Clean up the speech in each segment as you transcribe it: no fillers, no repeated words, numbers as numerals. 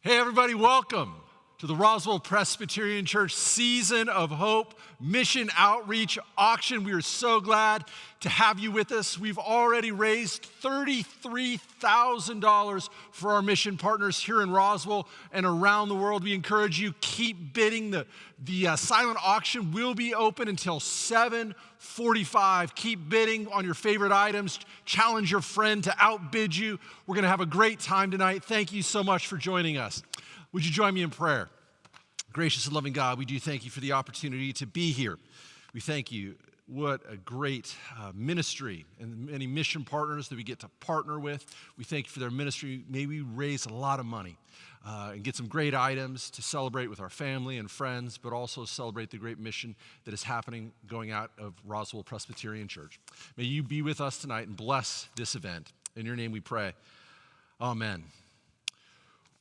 Hey everybody, welcome to the Roswell Presbyterian Church Season of Hope Mission Outreach Auction. We are so glad to have you with us. We've already raised $33,000 for our mission partners here in Roswell and around the world. We encourage you, keep bidding. The silent auction will be open until 7:45. Keep bidding on your favorite items. Challenge your friend to outbid you. We're going to have a great time tonight. Thank you so much for joining us. Would you join me in prayer? Gracious and loving God, we do thank you for the opportunity to be here. We thank you. What a great ministry and many mission partners that we get to partner with. We thank you for their ministry. May we raise a lot of money and get some great items to celebrate with our family and friends, but also celebrate the great mission that is happening going out of Roswell Presbyterian Church. May you be with us tonight and bless this event. In your name we pray. Amen.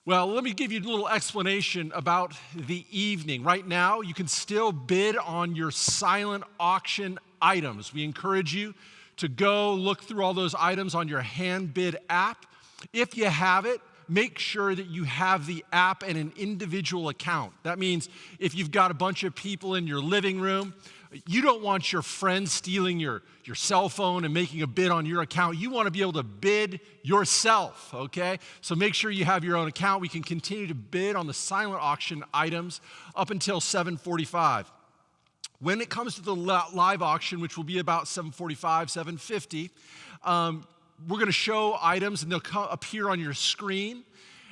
Well, let me give you a little explanation about the evening. Right now, you can still bid on your silent auction items. We encourage you to go look through all those items on your hand bid app. If you have it, make sure that you have the app and an individual account. That means if you've got a bunch of people in your living room, you don't want your friends stealing your cell phone and making a bid on your account. You want to be able to bid yourself, okay? So make sure you have your own account. We can continue to bid on the silent auction items up until 7:45. When it comes to the live auction, which will be about 7:45, 7:50, we're going to show items and they'll appear on your screen.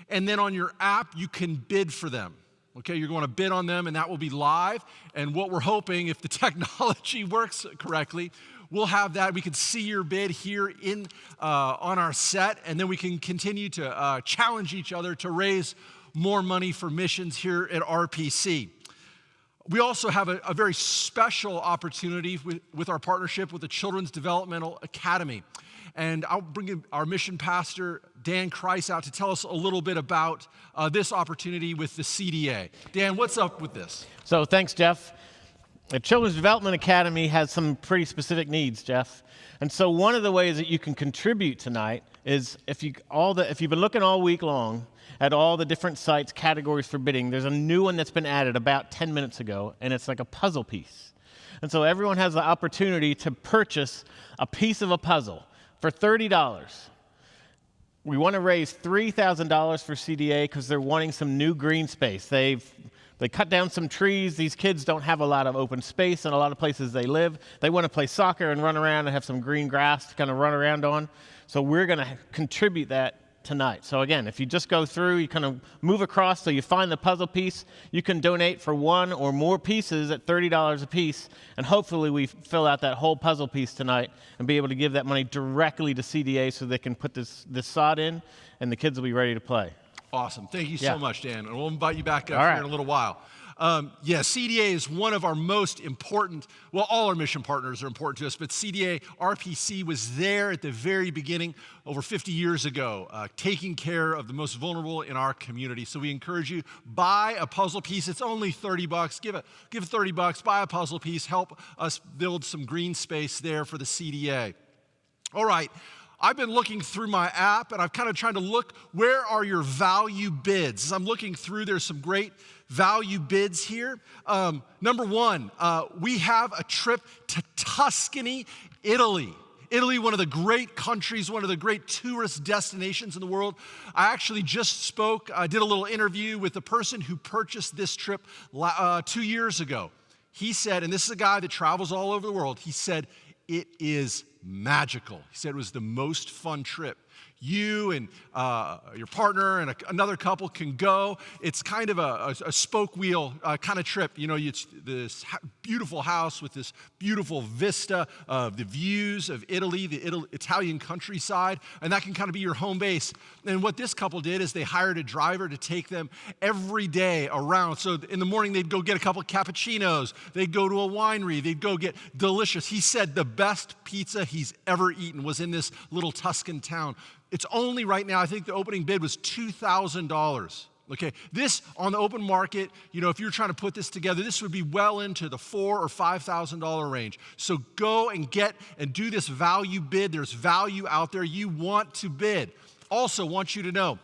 And then on your app, you can bid for them. Okay, you're going to bid on them and that will be live. And what we're hoping, if the technology works correctly, we'll have that. We can see your bid here on our set, and then we can continue to challenge each other to raise more money for missions here at RPC. We also have a very special opportunity with our partnership with the Children's Developmental Academy. And I'll bring in our mission pastor, Dan Kreis, out to tell us a little bit about this opportunity with the CDA. Dan, what's up with this? So thanks, Jeff. The Children's Development Academy has some pretty specific needs, Jeff. And so one of the ways that you can contribute tonight is if you've been looking all week long at all the different sites, categories for bidding, there's a new one that's been added about 10 minutes ago, and it's like a puzzle piece. And so everyone has the opportunity to purchase a piece of a puzzle for $30. We want to raise $3,000 for CDA because they're wanting some new green space. They cut down some trees. These kids don't have a lot of open space in a lot of places they live. They want to play soccer and run around and have some green grass to kind of run around on. So we're going to contribute that tonight. So again, if you just go through, you kind of move across so you find the puzzle piece, you can donate for one or more pieces at $30 a piece, and hopefully we fill out that whole puzzle piece tonight and be able to give that money directly to CDA so they can put this sod in and the kids will be ready to play. Awesome. Thank you Yeah. so much, Dan. And we'll invite you back up All here right. in a little while. CDA is one of our most important, well, all our mission partners are important to us, but CDA RPC was there at the very beginning over 50 years ago, taking care of the most vulnerable in our community. So we encourage you, buy a puzzle piece. It's only $30. Give it $30, buy a puzzle piece, help us build some green space there for the CDA. All right. I've been looking through my app, and I've kind of trying to look, where are your value bids? As I'm looking through, there's some great value bids here. Number one, we have a trip to Tuscany, Italy. Italy, one of the great countries, one of the great tourist destinations in the world. I actually just I did a little interview with the person who purchased this trip 2 years ago. He said, and this is a guy that travels all over the world, he said, it is magical. He said it was the most fun trip. You and your partner and another couple can go. It's kind of a spoke wheel kind of trip. You know, it's this beautiful house with this beautiful vista of the views of Italy, the Italian countryside, and that can kind of be your home base. And what this couple did is they hired a driver to take them every day around. So in the morning, they'd go get a couple of cappuccinos. They'd go to a winery. They'd go get delicious. He said the best pizza he's ever eaten was in this little Tuscan town. It's only right now, I think the opening bid was $2,000. Okay, this on the open market, you know, if you're trying to put this together, this would be well into the $4,000 or $5,000 range. So go and get and do this value bid. There's value out there you want to bid. Also want you to know,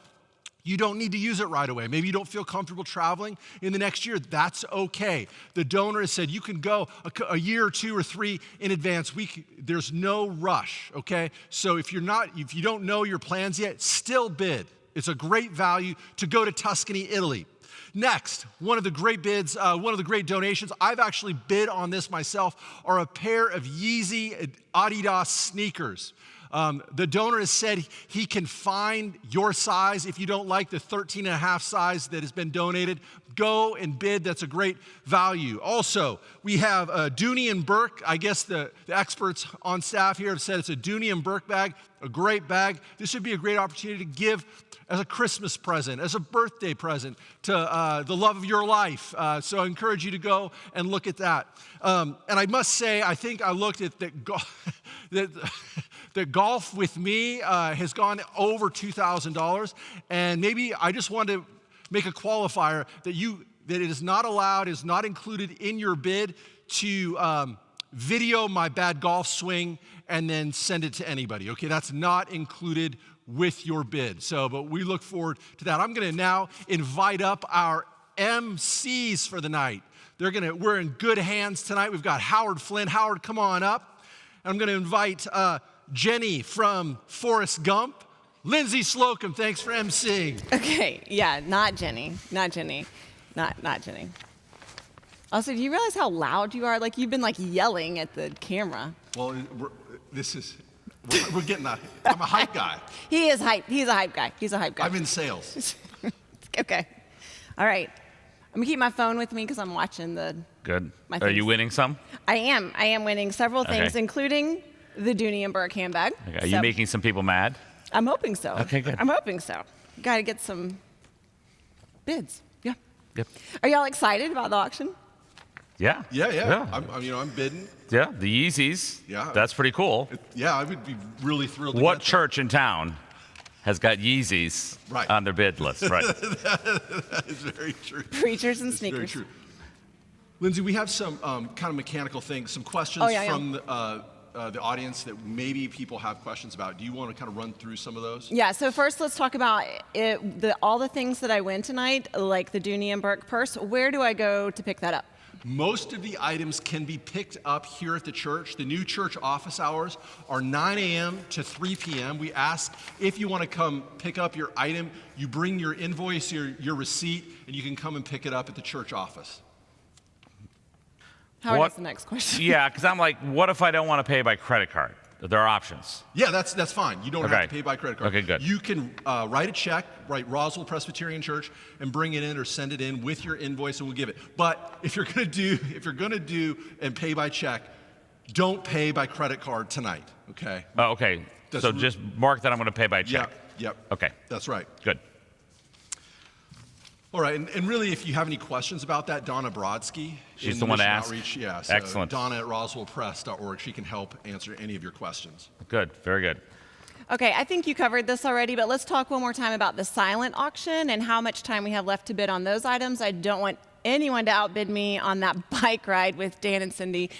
you don't need to use it right away. Maybe you don't feel comfortable traveling in the next year. That's okay. The donor has said you can go a year or 2 or 3 in advance. There's no rush, okay? So if you don't know your plans yet, still bid. It's a great value to go to Tuscany, Italy. Next, one of the great bids, one of the great donations, I've actually bid on this myself, are a pair of Yeezy Adidas sneakers. The donor has said he can find your size. If you don't like the 13.5 size that has been donated, go and bid. That's a great value. Also, we have Dooney and Burke. I guess the experts on staff here have said it's a Dooney and Burke bag, a great bag. This would be a great opportunity to give as a Christmas present, as a birthday present to the love of your life. So I encourage you to go and look at that. And I must say, I think I looked at that golf with me has gone over $2,000. And maybe I just want to make a qualifier that it is not allowed, is not included in your bid to video my bad golf swing and then send it to anybody. Okay, that's not included with your bid. So, but we look forward to that. I'm going to now invite up our MCs for the night. We're in good hands tonight. We've got Howard Flynn. Howard, come on up. I'm going to invite Jenny from Forrest Gump. Lindsay Slocum, thanks for emceeing. Okay, yeah, not Jenny. Not Jenny. Also, do you realize how loud you are? Like, you've been, yelling at the camera. Well, we're getting I'm a hype guy. He is hype. He's a hype guy. I'm in sales. Okay. All right. I'm going to keep my phone with me because I'm watching Good. my Are things. you winning some? I am winning several things, Okay. including the Dooney and Burke handbag. Okay. Are you making some people mad? I'm hoping so. Okay, good. I'm hoping so. Got to get some bids. Yeah. Yep. Are y'all excited about the auction? Yeah. Yeah. I'm bidding. Yeah, the Yeezys. Yeah. That's pretty cool. I would be really thrilled to What get them. church in town has got Yeezys Right. on their bid list? Right. That is very true. Preachers and It's very sneakers. true. Lindsay, we have some kind of mechanical things, some questions from the audience that maybe people have questions about. Do you want to kind of run through some of those? Yeah, so first let's talk about all the things that I win tonight, like the Dooney and Burke purse. Where do I go to pick that up? Most of the items can be picked up here at the church. The new church office hours are 9 a.m. to 3 p.m. We ask if you want to come pick up your item, you bring your invoice, your receipt, and you can come and pick it up at the church office. Howard, What- that's the next question. Yeah, because I'm like, what if I don't want to pay by credit card? There are options. Yeah, that's fine. You don't have Okay. to pay by credit card. Okay, good. You can write a check, write Roswell Presbyterian Church, and bring it in or send it in with your invoice, and we'll give it. But if you're gonna do and pay by check, don't pay by credit card tonight. Okay. Oh, okay. That's So re- just mark that I'm going to pay by check. Yep. Okay. That's right. Good. All right, and really, if you have any questions about that, Donna Brodsky. She's in the one to Mission ask? Outreach, yeah, so Excellent. Donna at roswellpress.org. She can help answer any of your questions. Good, very good. Okay, I think you covered this already, but let's talk one more time about the silent auction and how much time we have left to bid on those items. I don't want anyone to outbid me on that bike ride with Dan and Cindy.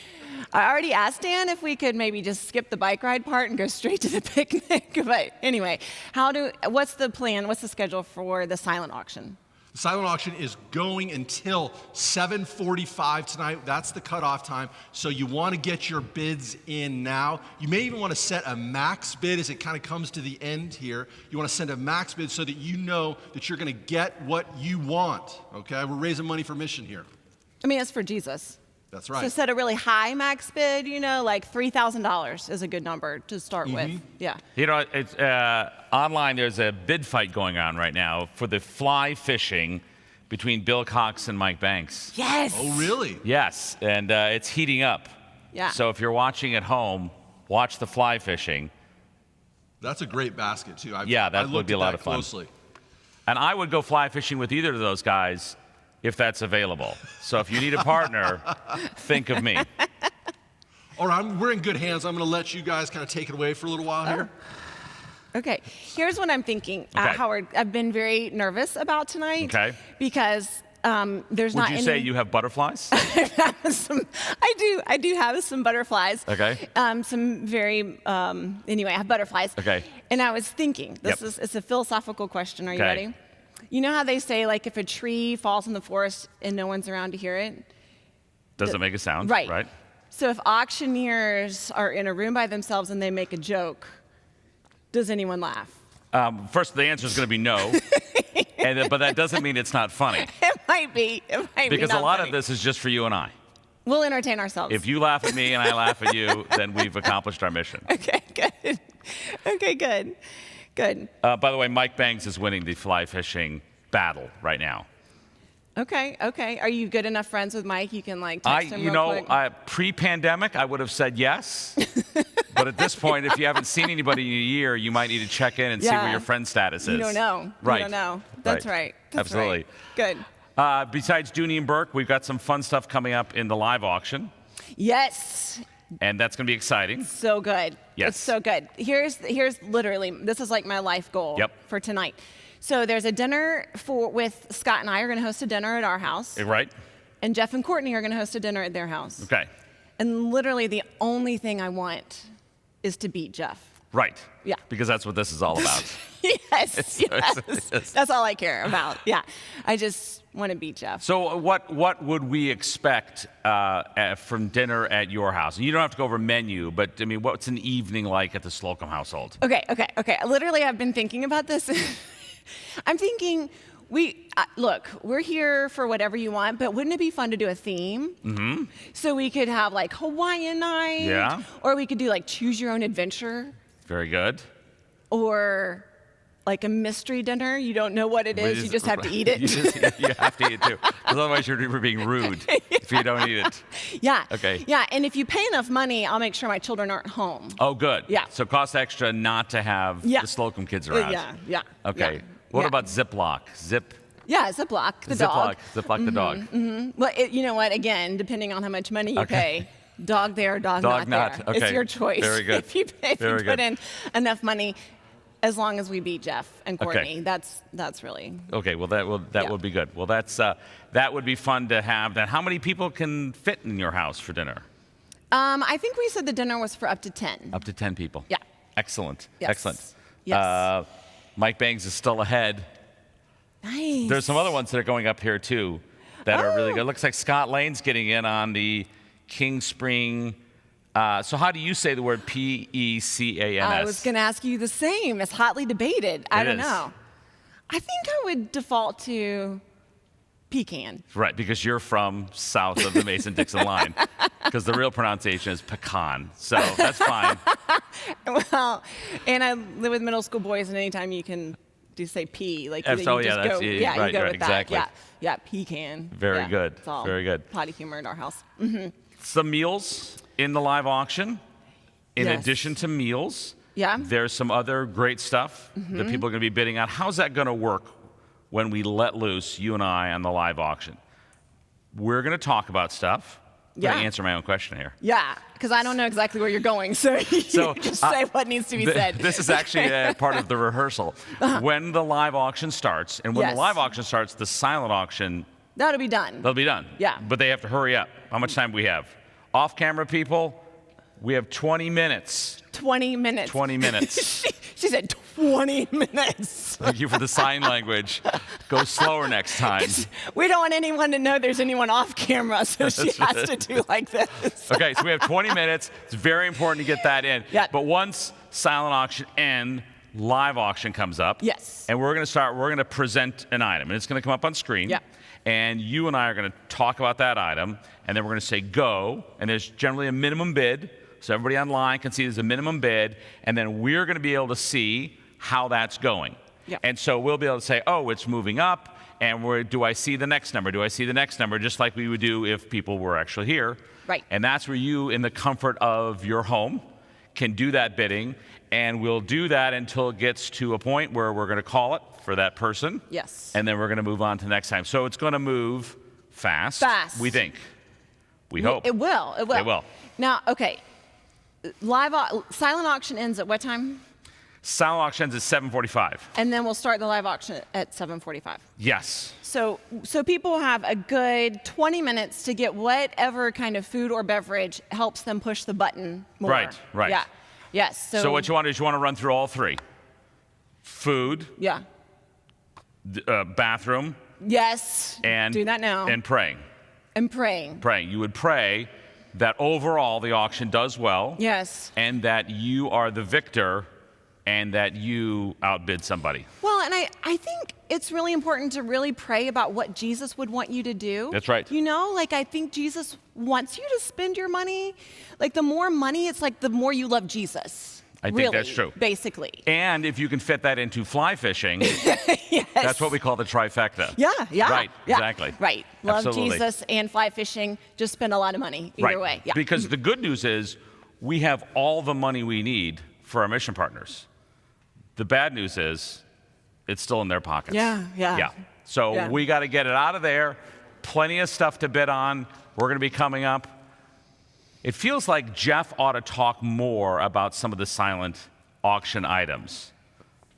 I already asked Dan if we could maybe just skip the bike ride part and go straight to the picnic. But anyway, what's the plan? What's the schedule for the silent auction? The silent auction is going until 7:45 tonight. That's the cutoff time. So you want to get your bids in now. You may even want to set a max bid as it kind of comes to the end here. You want to send a max bid so that you know that you're going to get what you want. Okay? We're raising money for mission here. I mean, it's for Jesus. That's right. So set a really high max bid, like $3,000 is a good number to start with. Yeah. It's online. There's a bid fight going on right now for the fly fishing between Bill Cox and Mike Banks. Yes. Oh, really? Yes, and it's heating up. Yeah. So if you're watching at home, watch the fly fishing. That's a great basket, too. That would be a lot of fun. Closely. And I would go fly fishing with either of those guys if that's available. So if you need a partner, think of me. All right, we're in good hands. I'm going to let you guys kind of take it away for a little while here. Okay, here's what I'm thinking, Howard. I've been very nervous about tonight because there's not any. Would you say you have butterflies? I do have some butterflies. Okay. Some very anyway, I have butterflies. Okay. And I was thinking, it's a philosophical question. Are you ready? You know how they say, like, if a tree falls in the forest and no one's around to hear it? Doesn't make a sound. Right. So if auctioneers are in a room by themselves and they make a joke, does anyone laugh? First, the answer is going to be no. But that doesn't mean it's not funny. It might be. Because a lot funny. of this is just for you and I. We'll entertain ourselves. If you laugh at me and I laugh at you, then we've accomplished our mission. Okay, good. Okay, good. Good. By the way, Mike Banks is winning the fly fishing battle right now. Okay. Are you good enough friends with Mike? You can text him real quick? Pre-pandemic, I would have said yes. But at this point, if you haven't seen anybody in a year, you might need to check in and see where your friend status is. You don't know. Right. You don't know. That's right. That's Absolutely. Right. Good. Besides Dooney and Burke, we've got some fun stuff coming up in the live auction. Yes. And that's going to be exciting. So good. Yes. It's so good. Here's literally, this is like my life goal for tonight. So there's a dinner with Scott and I are going to host a dinner at our house. Right. And Jeff and Courtney are going to host a dinner at their house. Okay. And literally the only thing I want is to beat Jeff. Right. Yeah. Because that's what this is all about. Yes. That's all I care about. Yeah. I just want to beat Jeff. So what would we expect from dinner at your house? And you don't have to go over menu, but I mean, what's an evening like at the Slocum household? Okay. Literally, I've been thinking about this. I'm thinking, look, we're here for whatever you want, but wouldn't it be fun to do a theme? Mm-hmm. So we could have like Hawaiian night. Yeah. Or we could do like choose your own adventure. Very good. Or like a mystery dinner. You don't know what it is. You just have to eat it. You have to eat it too. Because otherwise you're being rude if you don't eat it. Yeah. Okay. Yeah, and if you pay enough money, I'll make sure my children aren't home. Oh, good. Yeah. So it costs extra not to have the Slocum kids around. Yeah. Okay. Yeah. What about Ziploc? Yeah, Ziploc, the dog. Ziploc the dog. Mm-hmm. Well, you know what? Again, depending on how much money you pay, dog there, dog not there. Okay. It's your choice. Very good. If you put in enough money, as long as we beat Jeff and Courtney, that's really. Okay. Well, that would be good. Well, that would be fun to have. Then, how many people can fit in your house for dinner? I think we said the dinner was for up to 10. Up to 10 people. Yeah. Excellent. Yes. Excellent. Yes. Mike Bangs is still ahead. Nice. There's some other ones that are going up here too that are really good. Looks like Scott Lane's getting in on the King Spring. So how do you say the word P-E-C-A-N-S? I was going to ask you the same. It's hotly debated. I don't know. I think I would default to Pecan. Right, because you're from south of the Mason-Dixon line. Because the real pronunciation is Pecan. So that's fine. Well, and I live with middle school boys, and anytime you can say P, like you just go with that. Exactly. Yeah, Pecan. Very good. It's all very good. Potty humor in our house. Mm-hmm. Some meals in the live auction. In addition to meals, there's some other great stuff that people are going to be bidding on. How's that going to work when we let loose, you and I, on the live auction. We're going to talk about stuff. I'm going to answer my own question here. Yeah, because I don't know exactly where you're going, so you just say what needs to be said. This is actually part of the rehearsal. When the live auction starts, and when the live auction starts, the silent auction... That'll be done. They'll be done. Yeah. But they have to hurry up. How much time do we have? Off-camera people, we have 20 minutes. 20 minutes. 20 minutes. She said 20 minutes. Thank you for the sign language. Go slower next time. We don't want anyone to know there's anyone off camera, so she has to do like this. Okay, so we have 20 minutes. It's very important to get that in. Yeah. But once silent auction ends, live auction comes up. Yes. And we're going to present an item, and it's going to come up on screen. Yeah. And you and I are going to talk about that item, and then we're going to say go, and there's generally a minimum bid, so everybody online can see there's a minimum bid, and then we're going to be able to see how that's going. Yeah. And so we'll be able to say, oh, it's moving up, and do I see the next number? Do I see the next number? Just like we would do if people were actually here. Right. And that's where you, in the comfort of your home, can do that bidding, and we'll do that until it gets to a point where we're going to call it for that person. Yes. And then we're going to move on to the next time. So it's going to move fast. Fast. We think. We hope. It will. It will. It will. Now, okay. Silent auction ends at what time? Silent auction ends at 7:45. And then we'll start the live auction at 7:45. Yes. So people have a good 20 minutes to get whatever kind of food or beverage helps them push the button more. Right. Yeah. Yes. So what you want to do is you want to run through all three. Food, Yeah. bathroom, Yes. and do that now. And praying. And praying. Praying. You would pray that overall the auction does well. Yes. And that you are the victor and that you outbid somebody. Well, and I think it's really important to really pray about what Jesus would want you to do. That's right. You know, like I think Jesus wants you to spend your money. Like the more money, it's like the more you love Jesus. I think that's true. Basically. And if you can fit that into fly fishing, Yes. that's what we call the trifecta. Yeah. Right, yeah, exactly. Right. Love Absolutely. Jesus and fly fishing. Just spend a lot of money either Right. way. Yeah. Because the good news is we have all the money we need for our mission partners. The bad news is it's still in their pockets. Yeah. So we got to get it out of there. Plenty of stuff to bid on. We're going to be coming up. It feels like Jeff ought to talk more about some of the silent auction items.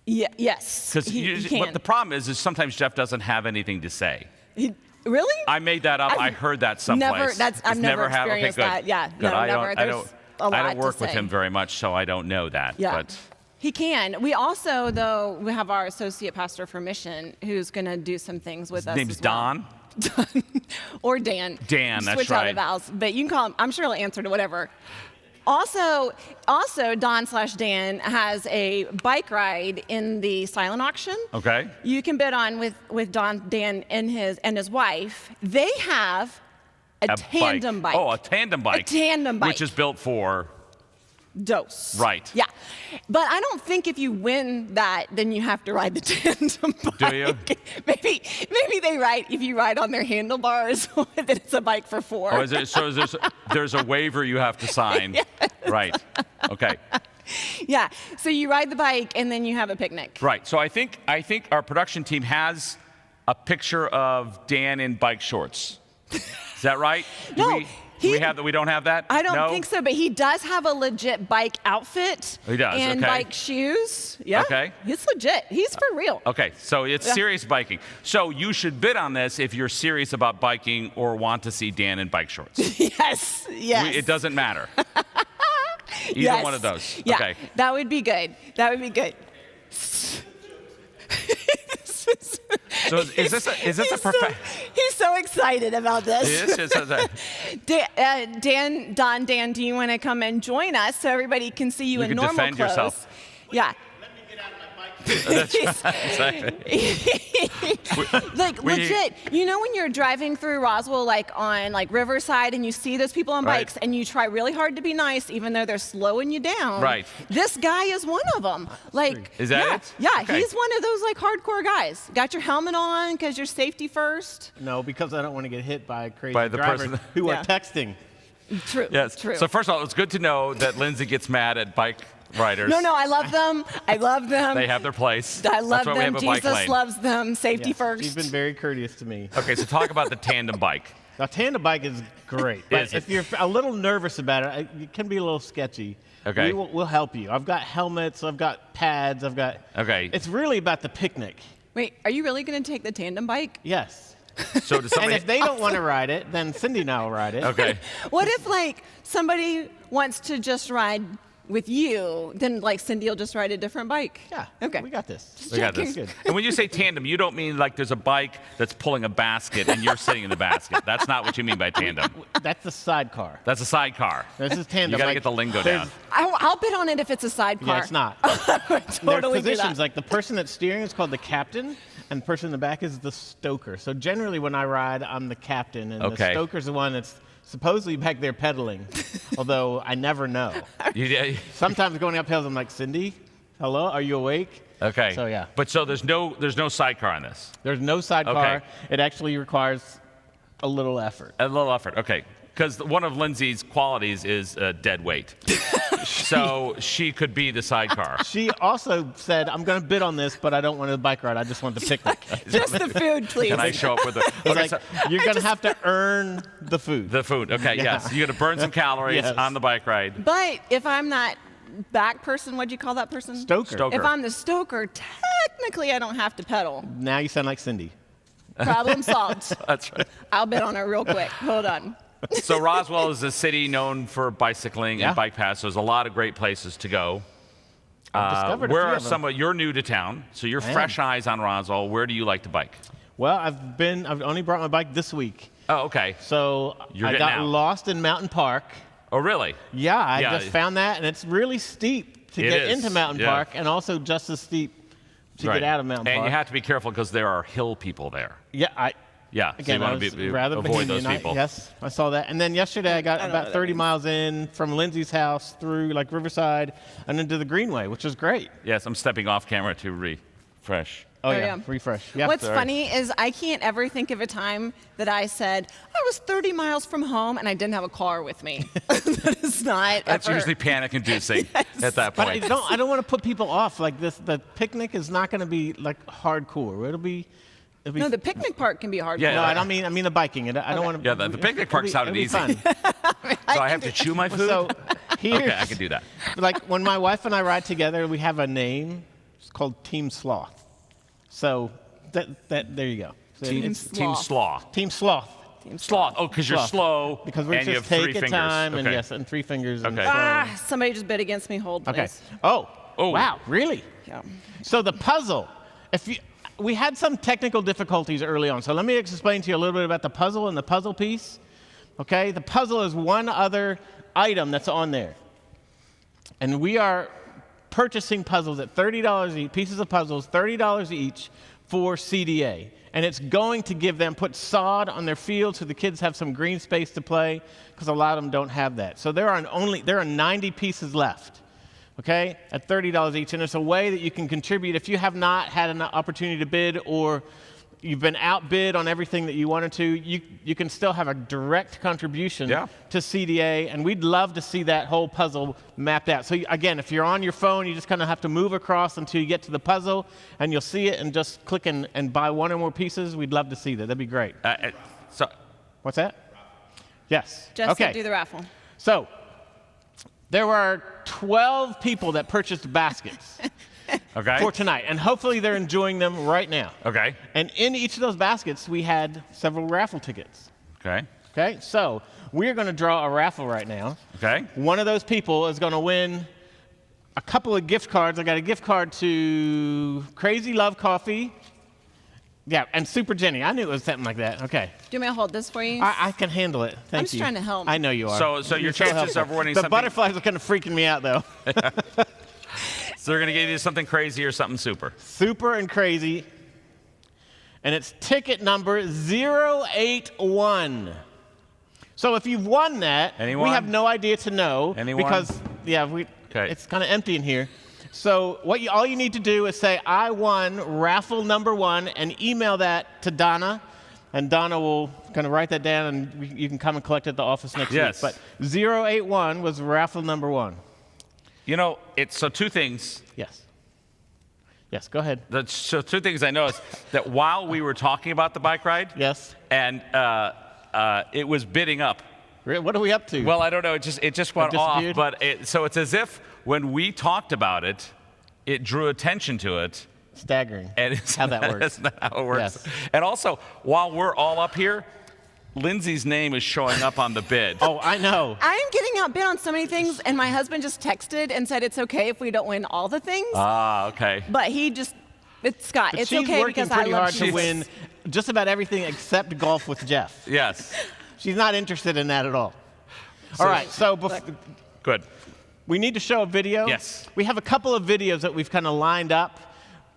Yeah. Yes. He can. What the problem is sometimes Jeff doesn't have anything to say. Really? I made that up. I heard that someplace. I've never experienced that. Yeah. Good. No, never. I There's a lot don't to work with say. him very much, so I don't know that. Yeah. But He can. We also, though, we have our associate pastor for mission who's going to do some things with us. his name's as well. Don. Or Dan. Dan, that's Switch out the right. vowels. But you can call him. I'm sure he'll answer to whatever. Also, Don/Dan has a bike ride in the silent auction. Okay. You can bid on with Dan and his wife. They have a tandem bike. Oh, a tandem bike. A tandem bike. Which is built for... Dose. Right. Yeah. But I don't think if you win that, then you have to ride the tandem bike. Do you? Maybe they ride, if you ride on their handlebars, then it's a bike for four. Oh, there's a waiver you have to sign. Yes. Right. Okay. Yeah. So you ride the bike and then you have a picnic. Right. So I think our production team has a picture of Dan in bike shorts. Is that right? No. We don't have that? I don't No? think so, but he does have a legit bike outfit. He does, And okay. bike shoes. Yeah. Okay. He's legit. He's for real. Okay, so it's serious biking. So you should bid on this if you're serious about biking or want to see Dan in bike shorts. Yes. Yes. It doesn't matter. Either Yes. one of those. Yeah. Okay. That would be good. That would be good. So is this a perfect? He's so excited about this. It is. Dan, do you want to come and join us so everybody can see you You in can normal defend clothes? yourself. Yeah. That's right. Exactly. Like legit, you know when you're driving through Roswell, like on like Riverside, and you see those people on Right. bikes, and you try really hard to be nice, even though they're slowing you down. Right. This guy is one of them. Like, Is that yeah, it? Yeah, Okay. he's one of those like hardcore guys. Got your helmet on because you're safety first. No, because I don't want to get hit by a crazy By the driver person- who Yeah. are texting. True. Yes. True. So first of all, it's good to know that Lindsay gets mad at bike riders. No, I love them. I love them. They have their place. I love That's why we them. have a bike Jesus lane. loves them. Safety Yes, first. She's been very courteous to me. Okay, so talk about the tandem bike. Now, tandem bike is great, but Is it? if you're a little nervous about it, it can be a little sketchy. Okay. We'll help you. I've got helmets, I've got pads, I've got... Okay. It's really about the picnic. Wait, are you really going to take the tandem bike? Yes. So does And somebody? if they don't want to ride it, then Cindy and I will ride it. Okay. What if like somebody wants to just ride with you, then like Cindy will just ride a different bike? Yeah. Okay. We got this. We got this. Good. And when you say tandem, you don't mean like there's a bike that's pulling a basket and you're sitting in the basket. That's not what you mean by tandem. That's the sidecar. That's a sidecar. This is tandem. You got to like, get the lingo there's- down. I'll bid on it if it's a sidecar. Yeah, it's not. Totally There's do positions, that. like the person that's steering is called the captain, and the person in the back is the stoker. So generally when I ride, I'm the captain, and Okay. the stoker's the one that's supposedly back there pedaling, although I never know. Sometimes going up hills, I'm like, Cindy, hello, are you awake? Okay. So, yeah. But so there's no sidecar on this. There's no sidecar. Okay. It actually requires a little effort. A little effort. Okay. Because one of Lindsay's qualities is dead weight. So she could be the sidecar. She also said, I'm going to bid on this, but I don't want a bike ride. I just want the picnic. Just the food, please. Can I show up with the? It's Okay, like, so you're going to have to earn the food. the food. Okay. Yeah. Yes. You're gonna burn some calories Yes. on the bike ride. But if I'm that back person, what'd you call that person? Stoker. Stoker. If I'm the stoker, technically I don't have to pedal. Now you sound like Cindy. Problem solved. That's right. I'll bid on it real quick. Hold on. So Roswell is a city known for bicycling Yeah. and bike paths. There's a lot of great places to go. I've discovered a Where few are of them. some of you're new to town, so you're I am. fresh eyes on Roswell. Where do you like to bike? Well, I've only brought my bike this week. Oh, okay. So You're I getting got out. lost in Mountain Park. Oh, really? Yeah, I Yeah. just found that, and it's really steep to It get is, into Mountain yeah. Park, and also just as steep to Right. get out of Mountain And Park. you have to be careful because there are hill people there. Yeah, Yeah. again, so I you was want to rather avoid those bohemian. people. Yes, I saw that. And then yesterday I got don't know about what that 30 means. miles in from Lindsay's house through like Riverside and into the Greenway, which was great. Yes, I'm stepping off camera to refresh. Oh, Oh, yeah, yeah. refresh. Yeah. What's sorry. funny is I can't ever think of a time that I said, I was 30 miles from home and I didn't have a car with me. That is not That's ever. usually panic-inducing at that But I point. don't want to put people off. Like this, the picnic is not going to be like hardcore. It'll be. No, the picnic part can be hard. Yeah. No, I don't mean. I mean the biking. I don't want to. Yeah, the picnic park sounded easy. Fun. So I have to chew my food? So here's, Okay, I can do that. Like when my wife and I ride together, we have a name. It's called Team Sloth. So that there you go. So Team Sloth. Sloth. Team Sloth. Sloth. Oh, because you're Sloth. slow Because we and you just have take 3 your fingers. time and Okay. yes, and 3 fingers. And Okay. so- Ah, somebody just bid against me. Hold, please. Okay. Oh. Oh. Wow. Really? Yeah. So the puzzle. We had some technical difficulties early on. So let me explain to you a little bit about the puzzle and the puzzle piece. Okay. The puzzle is one other item that's on there, and we are purchasing puzzles at $30 each. Pieces of puzzles, $30 each for CDA. And it's going to give them, put sod on their field so the kids have some green space to play, because a lot of them don't have that. So there are 90 pieces left, okay, at $30 each. And it's a way that you can contribute. If you have not had an opportunity to bid, or you've been outbid on everything that you wanted to, you can still have a direct contribution Yeah. to CDA, and we'd love to see that whole puzzle mapped out. So again, if you're on your phone, you just kind of have to move across until you get to the puzzle, and you'll see it, and just click and buy one or more pieces. We'd love to see that. That'd be great. So What's that? Yes. Just okay. do the raffle. So there were 12 people that purchased baskets okay. for tonight, and hopefully they're enjoying them right now. Okay. And in each of those baskets, we had several raffle tickets. Okay. Okay, so we're going to draw a raffle right now. Okay. One of those people is going to win a couple of gift cards. I got a gift card to Crazy Love Coffee. Yeah, and Super Jenny. I knew it was something like that. Okay. Do you want me to hold this for you? I can handle it. Thank I'm you. just trying to help. I know you are. So your You're chances helpful. of winning the something. butterflies are kind of freaking me out, though. So they're going to give you something crazy or something super. Super and crazy. And it's ticket number 081. So if you've won that, Anyone? we have no idea to know. Anyone? Because, yeah, Okay. it's kind of empty in here. So all you need to do is say, I won raffle number 1, and email that to Donna. And Donna will kind of write that down, and you can come and collect it at the office next Yes. week. But 081 was raffle number 1. You know, so two things. Yes. Yes, go ahead. So two things I noticed that while we were talking about the bike ride, Yes. and it was bidding up. What are we up to? Well, I don't know. It just went off. disappeared? But so it's as if when we talked about it, it drew attention to it. Staggering. And how that works. That's not how it works. Yes. And also, while we're all up here, Lindsay's name is showing up on the bid. Oh, I know. I'm getting outbid on so many things, and my husband just texted and said it's okay if we don't win all the things. Ah, okay. But he just, Scott, But it's she's okay working because I pretty love hard to Jesus. win just about everything except golf with Jeff. Yes. She's not interested in that at all. All right, so Good. we need to show a video. Yes. We have a couple of videos that we've kind of lined up,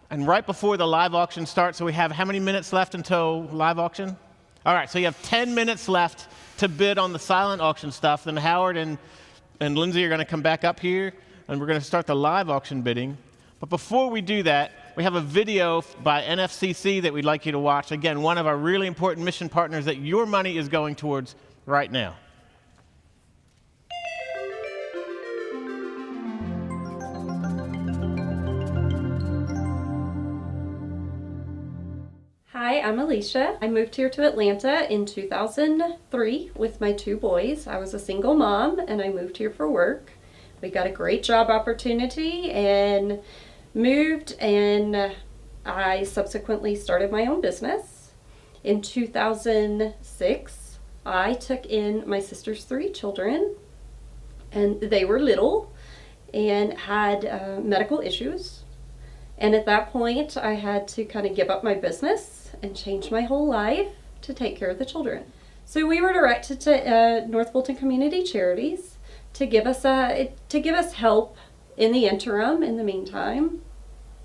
and right before the live auction starts, so we have how many minutes left until live auction? All right, so you have 10 minutes left to bid on the silent auction stuff. Then Howard and Lindsay are going to come back up here, and we're going to start the live auction bidding. But before we do that, we have a video by NFCC that we'd like you to watch. Again, one of our really important mission partners that your money is going towards right now. Hi, I'm Alicia. I moved here to Atlanta in 2003 with my 2 boys. I was a single mom and I moved here for work. We got a great job opportunity and moved, and I subsequently started my own business. In 2006, I took in my sister's 3 children, and they were little and had medical issues. And at that point, I had to kind of give up my business and change my whole life to take care of the children. So we were directed to North Fulton Community Charities to give us help in the interim. In the meantime,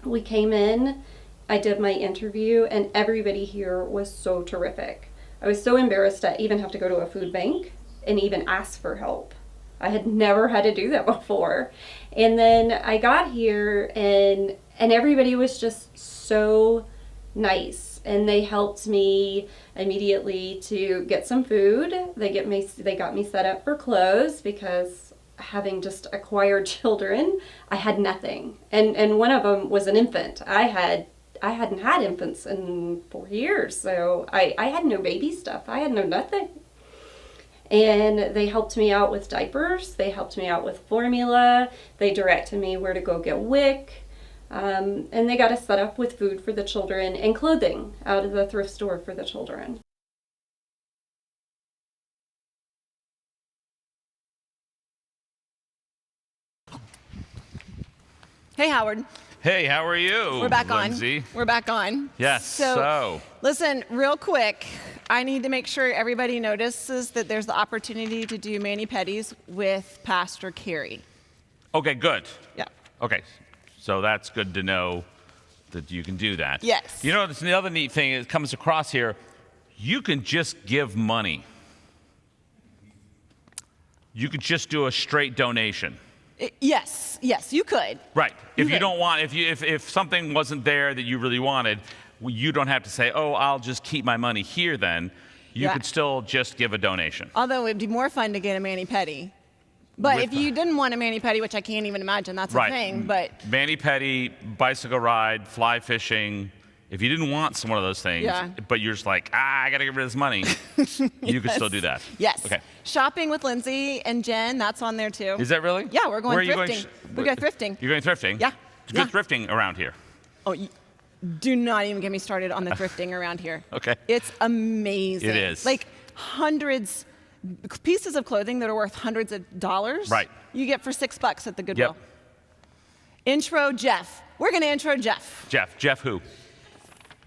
we came in, I did my interview, and everybody here was so terrific. I was so embarrassed to even have to go to a food bank and even ask for help. I had never had to do that before. And then I got here, and everybody was just so nice. And they helped me immediately to get some food. They got me set up for clothes, because having just acquired children, I had nothing. And one of them was an infant. I hadn't had infants in 4 years, so I had no baby stuff. I had no nothing. And they helped me out with diapers. They helped me out with formula. They directed me where to go get WIC. And they got us set up with food for the children and clothing out of the thrift store for the children. Hey, Howard. Hey, how are you? We're back Lindsay? on. We're back on. Yes. So, listen, real quick, I need to make sure everybody notices that there's the opportunity to do mani-pedis with Pastor Carey. okay, good. Yeah. Okay, so that's good to know that you can do that. Yes. You know, the other neat thing that comes across here, you can just give money. You could just do a straight donation. Yes, you could. Right. If you could. don't want, if something wasn't there that you really wanted, you don't have to say, oh, I'll just keep my money here then. You Yeah. could still just give a donation. Although it'd be more fun to get a mani-pedi. But if you didn't want a mani-pedi, which I can't even imagine that's Right. a thing, but Mani-pedi, bicycle ride, fly fishing. If you didn't want some one of those things, Yeah. but you're just like, I got to get rid of this money, you could still do that. yes. Okay. Shopping with Lindsay and Jen, that's on there too. Is that really? Yeah, we're going Where are you thrifting. We go thrifting. You're going thrifting? Yeah. It's good thrifting around here. Oh, do not even get me started on the thrifting around here. Okay. It's amazing. It is. Like hundreds, pieces of clothing that are worth hundreds of dollars. Right. You get for $6 at the Goodwill. Yep. Intro Jeff. We're going to intro Jeff. Jeff who?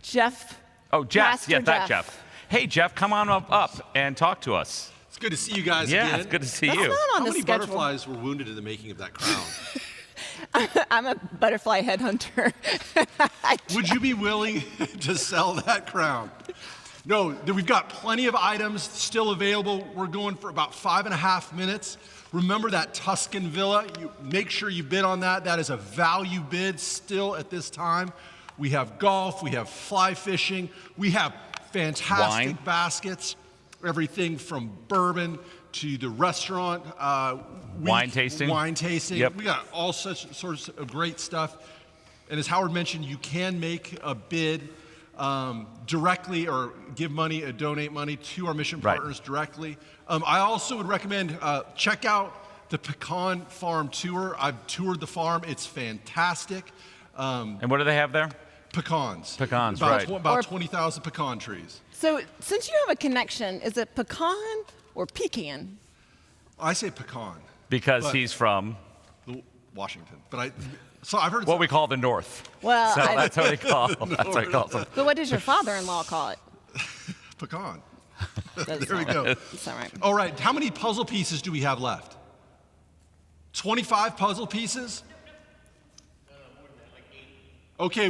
Jeff. Oh, Jeff. Pastor Yeah, that Jeff. Hey, Jeff, come on up and talk to us. It's good to see you guys Yeah, again. it's good to see That's you. not on How the many schedule. butterflies were wounded in the making of that crown? I'm a butterfly headhunter. Would you be willing to sell that crown? No, we've got plenty of items still available. We're going for about 5.5 minutes. Remember that Tuscan villa? You make sure you bid on that. That is a value bid still at this time. We have golf, we have fly fishing, we have fantastic Wine. baskets, everything from bourbon to the restaurant. Wine tasting. Wine tasting. Yep. We got all such sorts of great stuff. And as Howard mentioned, you can make a bid directly or give money, donate money to our mission partners directly. I also would recommend check out the Pecan Farm Tour. I've toured the farm. It's fantastic. And what do they have there? Pecans. Pecans, about, right. About 20,000 pecan trees. So since you have a connection, is it pecan or pecan? I say pecan. Because he's from Washington. So I've heard what we call the North. Well, So that's what he calls them. But what does your father-in-law call it? pecan. That's There we not- go. That's all right. All right, how many puzzle pieces do we have left? 25 puzzle pieces? Okay,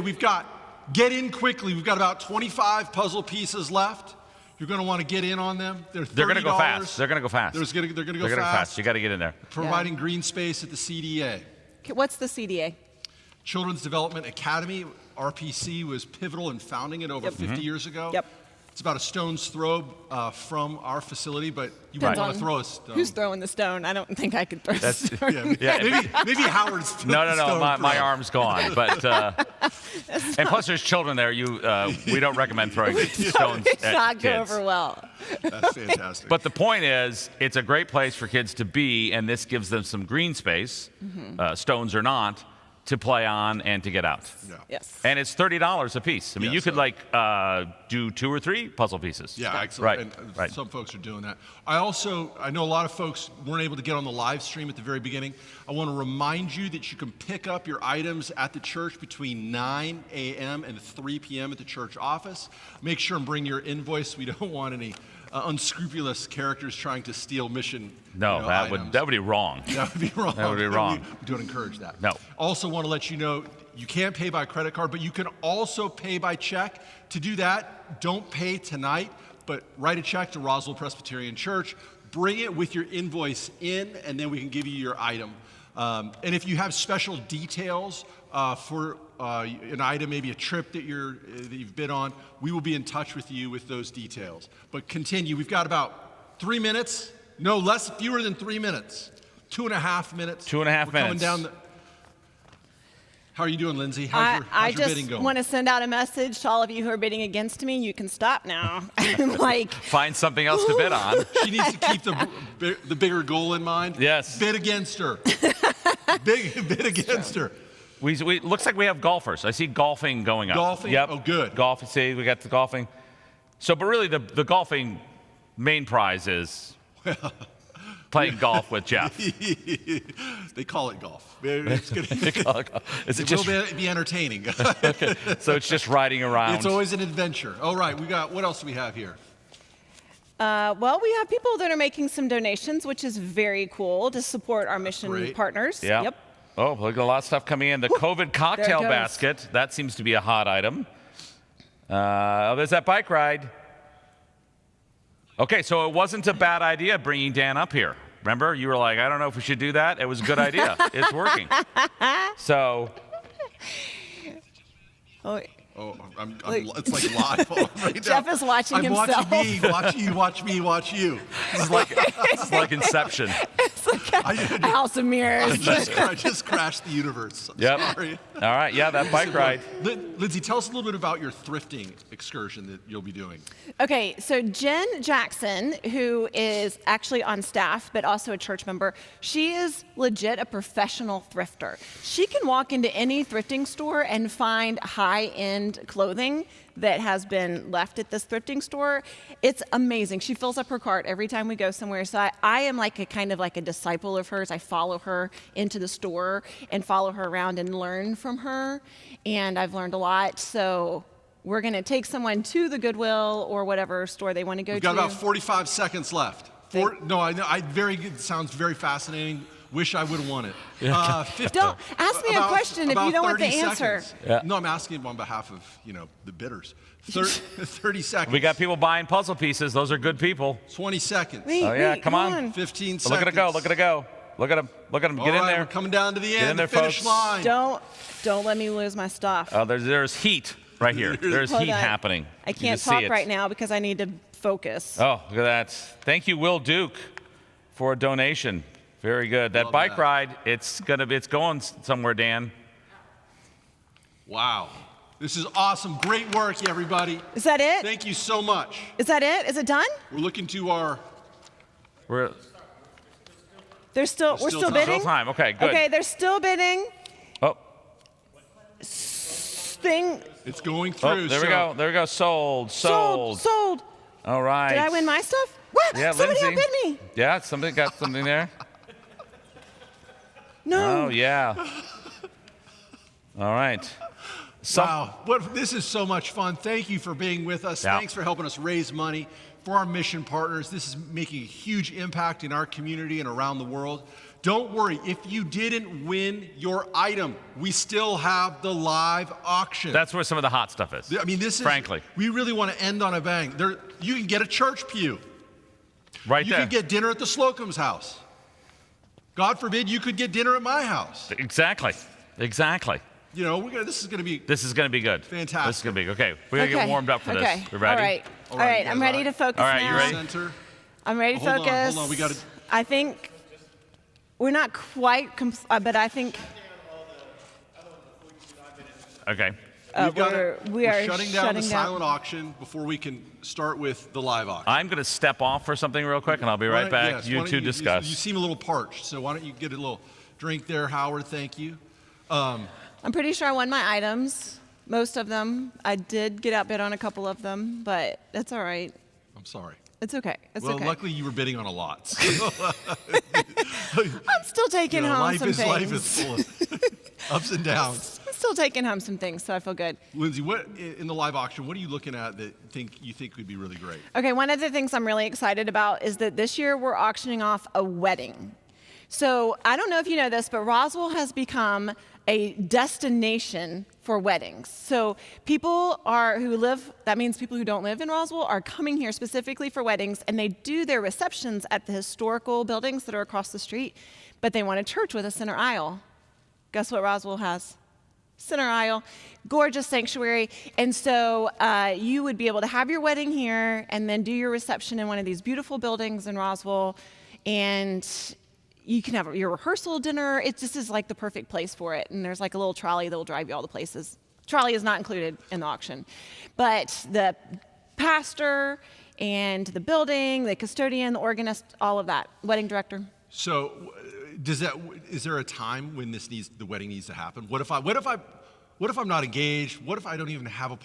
get in quickly. We've got about 25 puzzle pieces left. You're going to want to get in on them. They're going to go $30. fast. They're going to go fast. They're going to go They're gonna fast. You got to get in there. Providing green space at the CDA. Okay, what's the CDA? Children's Development Academy. RPC was pivotal in founding it over 50 years ago. Yep. It's about a stone's throw from our facility, but you Depends might want on to throw a stone. Who's throwing the stone? I don't think I could throw a stone. Maybe Howard's No, stone my throw. arm's gone. But and plus, there's children there. We don't recommend throwing stones It's at not go kids. over well. That's fantastic. But the point is, it's a great place for kids to be, and this gives them some green space, stones or not, to play on and to get out. Yeah. Yes. And it's $30 a piece. I mean, Yeah, you could so- do 2 or 3 puzzle pieces. Yeah, excellent. Right. And right. some folks are doing that. I know a lot of folks weren't able to get on the live stream at the very beginning. I want to remind you that you can pick up your items at the church between 9 a.m. and 3 p.m. at the church office. Make sure and bring your invoice. We don't want any unscrupulous characters trying to steal mission. No, that would be wrong. That would be wrong. That would be wrong. We don't encourage that. No. Also want to let you know, you can't pay by credit card, but you can also pay by check. To do that, don't pay tonight, but write a check to Roswell Presbyterian Church. Bring it with your invoice in, and then we can give you your item. And if you have special details for an item, maybe a trip that you've bid on, we will be in touch with you with those details. But continue. We've got about 3 minutes. No, fewer than 3 minutes. 2.5 minutes. 2.5 We're coming minutes. down How are you doing, Lindsay? How's your I bidding just going? want to send out a message to all of you who are bidding against me. You can stop now. Find something else to bid on. She needs to keep the bigger goal in mind. Yes. Bid against her. Bid against her. We looks like we have golfers. I see golfing going up. Golfing? Yep. Oh, good. Golf. See, we got the golfing. So, but really, the golfing main prize is playing golf with Jeff. They call it golf. It's Is it it just will be entertaining. okay? So it's just riding around. It's always an adventure. All right, what else do we have here? Well, we have people that are making some donations, which is very cool to support our mission great. partners. Yeah. Yep. Oh, look at a lot of stuff coming in. The COVID cocktail goes. basket. That seems to be a hot item. There's that bike ride. Okay, so it wasn't a bad idea bringing Dan up here. Remember, you were like, I don't know if we should do that. It was a good idea. It's working. So. Oh, It's like live right now. Jeff is watching I'm himself. watching me, watch you, watch me, watch you. This is like Inception. it's like a house of mirrors. I just crashed the universe. Yep. Sorry. All right, yeah, that bike ride. Lindsay, tell us a little bit about your thrifting excursion that you'll be doing. Okay, so Jen Jackson, who is actually on staff but also a church member, she is legit a professional thrifter. She can walk into any thrifting store and find high-end clothing that has been left at this thrifting store. It's amazing. She fills up her cart every time we go somewhere. So I am like a kind of like a disciple of hers. I follow her into the store and follow her around and learn from her. And I've learned a lot. So we're going to take someone to the Goodwill or whatever store they want to go We've to. got about 45 seconds left. No, I know. It sounds very fascinating. Wish I would have won it. 50, Don't ask me a question if you don't want the 30 answer. seconds. Yeah. No, I'm asking on behalf of the bidders. 30 seconds. We got people buying puzzle pieces. Those are good people. 20 seconds. Wait, Oh, yeah, wait, come on. 15 Look at it go. Look at it go. Look at him. Look at him. All Get in right, there. We're coming down to the in end, there, the finish folks. line. Don't let me lose my stuff. There's heat right here. There's Hold heat on. happening. I You can't can see talk it. right now because I need to focus. Oh, look at that. Thank you, Will Duke. for a donation. Very good. That Love bike that. ride, it's going somewhere, Dan. Wow. This is awesome. Great work, everybody. Is that it? Thank you so much. Is that it? Is it done? We're looking to our... We're We're still still time. bidding? still time. Okay, good. Okay, they're still bidding. Oh, Thing. It's going through. oh, there we go. There we go. Sold. Sold. All right. Did I win my stuff? What? Yeah, Somebody Lindsay. outbid me. Yeah, somebody got something there. No. Oh, yeah. All right. Wow, this is so much fun. Thank you for being with us. Yeah. Thanks for helping us raise money for our mission partners. This is making a huge impact in our community and around the world. Don't worry, if you didn't win your item, we still have the live auction. That's where some of the hot stuff is. I mean, this is, frankly, we really want to end on a bang. You can get a church pew. right You there. can get dinner at the Slocum's house. God forbid you could get dinner at my house. Exactly. You know, this is going to be This is going to be good. Fantastic. This is going to be good. Okay, we're going to get warmed up for Okay. this. We ready? All right. you I'm guys, ready to focus All right, now. you ready? center. I'm ready to Hold on, focus. hold on, we gotta- I think we're not quite, but I think Okay. we are shutting down the silent auction before we can start with the live auction. I'm going to step off for something real quick, and I'll be right back. Yes, You why don't two discuss. You seem a little parched, so why don't you get a little drink there, Howard? Thank you. I'm pretty sure I won my items, most of them. I did get outbid on a couple of them, but that's all right. I'm sorry. It's okay. It's Well, okay. luckily you were bidding on a lot. So, I'm still taking you know, home life some is things. life is full of ups and downs. I'm still taking home some things, so I feel good. Lindsay, what in the live auction? What are you looking at that you think would be really great? Okay, one of the things I'm really excited about is that this year we're auctioning off a wedding. So I don't know if you know this, but Roswell has become a destination for weddings. So people that means people who don't live in Roswell are coming here specifically for weddings, and they do their receptions at the historical buildings that are across the street, but they want a church with a center aisle. Guess what Roswell has? Center aisle, gorgeous sanctuary. And so you would be able to have your wedding here and then do your reception in one of these beautiful buildings in Roswell. And you can have your rehearsal dinner. It just is like the perfect place for it. And there's like a little trolley that will drive you all the places. Trolley is not included in the auction. But the pastor and the building, the custodian, the organist, all of that, wedding director. So, is there a time when the wedding needs to happen? What if I'm not engaged? What if I don't even have a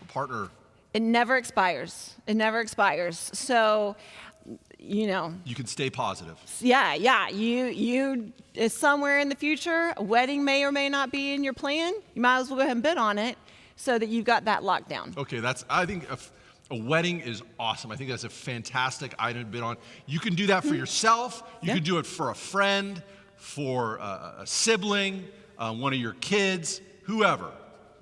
partner? It never expires. So, You can stay positive. yeah. You somewhere in the future, a wedding may or may not be in your plan. You might as well go ahead and bid on it so that you've got that locked down. Okay, I think a wedding is awesome. I think that's a fantastic item to bid on. You can do that for yourself. You Yeah. can do it for a friend, for a sibling, one of your kids, whoever.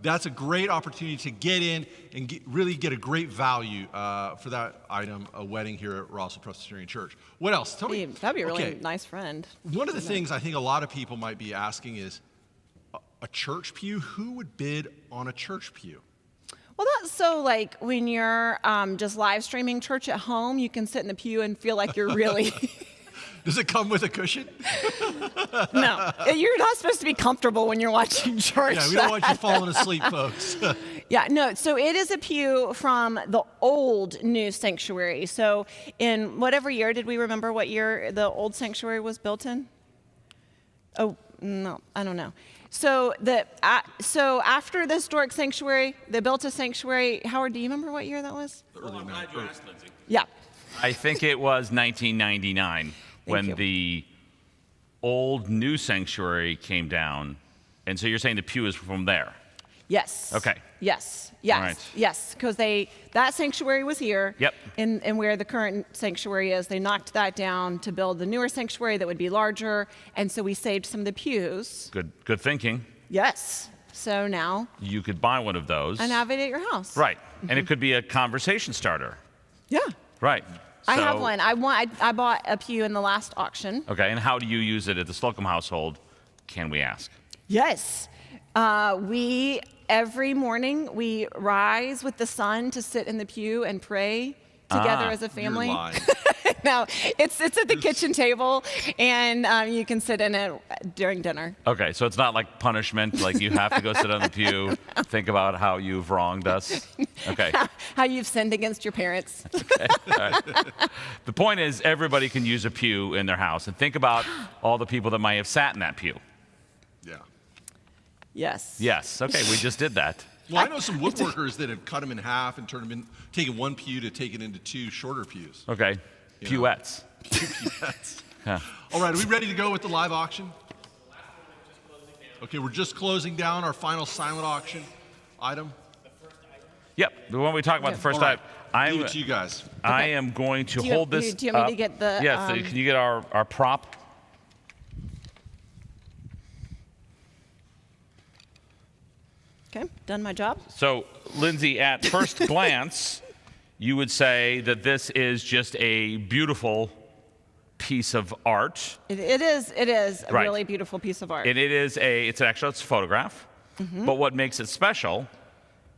That's a great opportunity to get in and really get a great value for that item, a wedding here at Roswell Presbyterian Church. What else? Tell me. That'd be a really Okay, nice friend. one of the things I think a lot of people might be asking is, a church pew? Who would bid on a church pew? Well, that's so like when you're just live streaming church at home, you can sit in the pew and feel like you're really. Does it come with a cushion? No, you're not supposed to be comfortable when you're watching church. Yeah, we don't want you falling asleep, folks. Yeah, no, so it is a pew from the old new sanctuary. So in whatever year, did we remember what year the old sanctuary was built in? Oh, no, I don't know. So after the historic sanctuary, they built a sanctuary. Howard, do you remember what year that was? Yeah. I think it was 1999 when you. the old new sanctuary came down. And so you're saying the pew is from there? Yes. Okay. Yes. All right. Yes. Because that sanctuary was here. Yep. And where the current sanctuary is, they knocked that down to build the newer sanctuary that would be larger. And so we saved some of the pews. Good thinking. Yes. So now You could buy one of those. I have it at your house. Right. And it could be a conversation starter. Yeah. Right. I So- have one. I bought a pew in the last auction. Okay. And how do you use it at the Slocum household, can we ask? Yes. Every morning we rise with the sun to sit in the pew and pray together as a family. You're lying. No, it's at the kitchen table, and you can sit in it during dinner. Okay, so it's not like punishment, like you have to go sit on the pew, think about how you've wronged us. Okay. How you've sinned against your parents. Okay. All right. The point is, everybody can use a pew in their house, and think about all the people that might have sat in that pew. Yeah. Yes. Yes. Okay, we just did that. Well, I know some woodworkers that have cut them in half and turned them in, taken one pew to take it into two shorter pews. Okay. You know. Pewettes. Pewettes. Huh. All right, are we ready to go with the live auction? Okay, we're just closing down our final silent auction item. Yep, the one we talked about, the first All right. time. Leave it to you guys. I am going to hold this Do you want up. me to get the... Yes, so can you get our prop? Okay, done my job. So, Lindsay, at first glance, you would say that this is just a beautiful piece of art. It is a Right. really beautiful piece of art. And it's a photograph. But what makes it special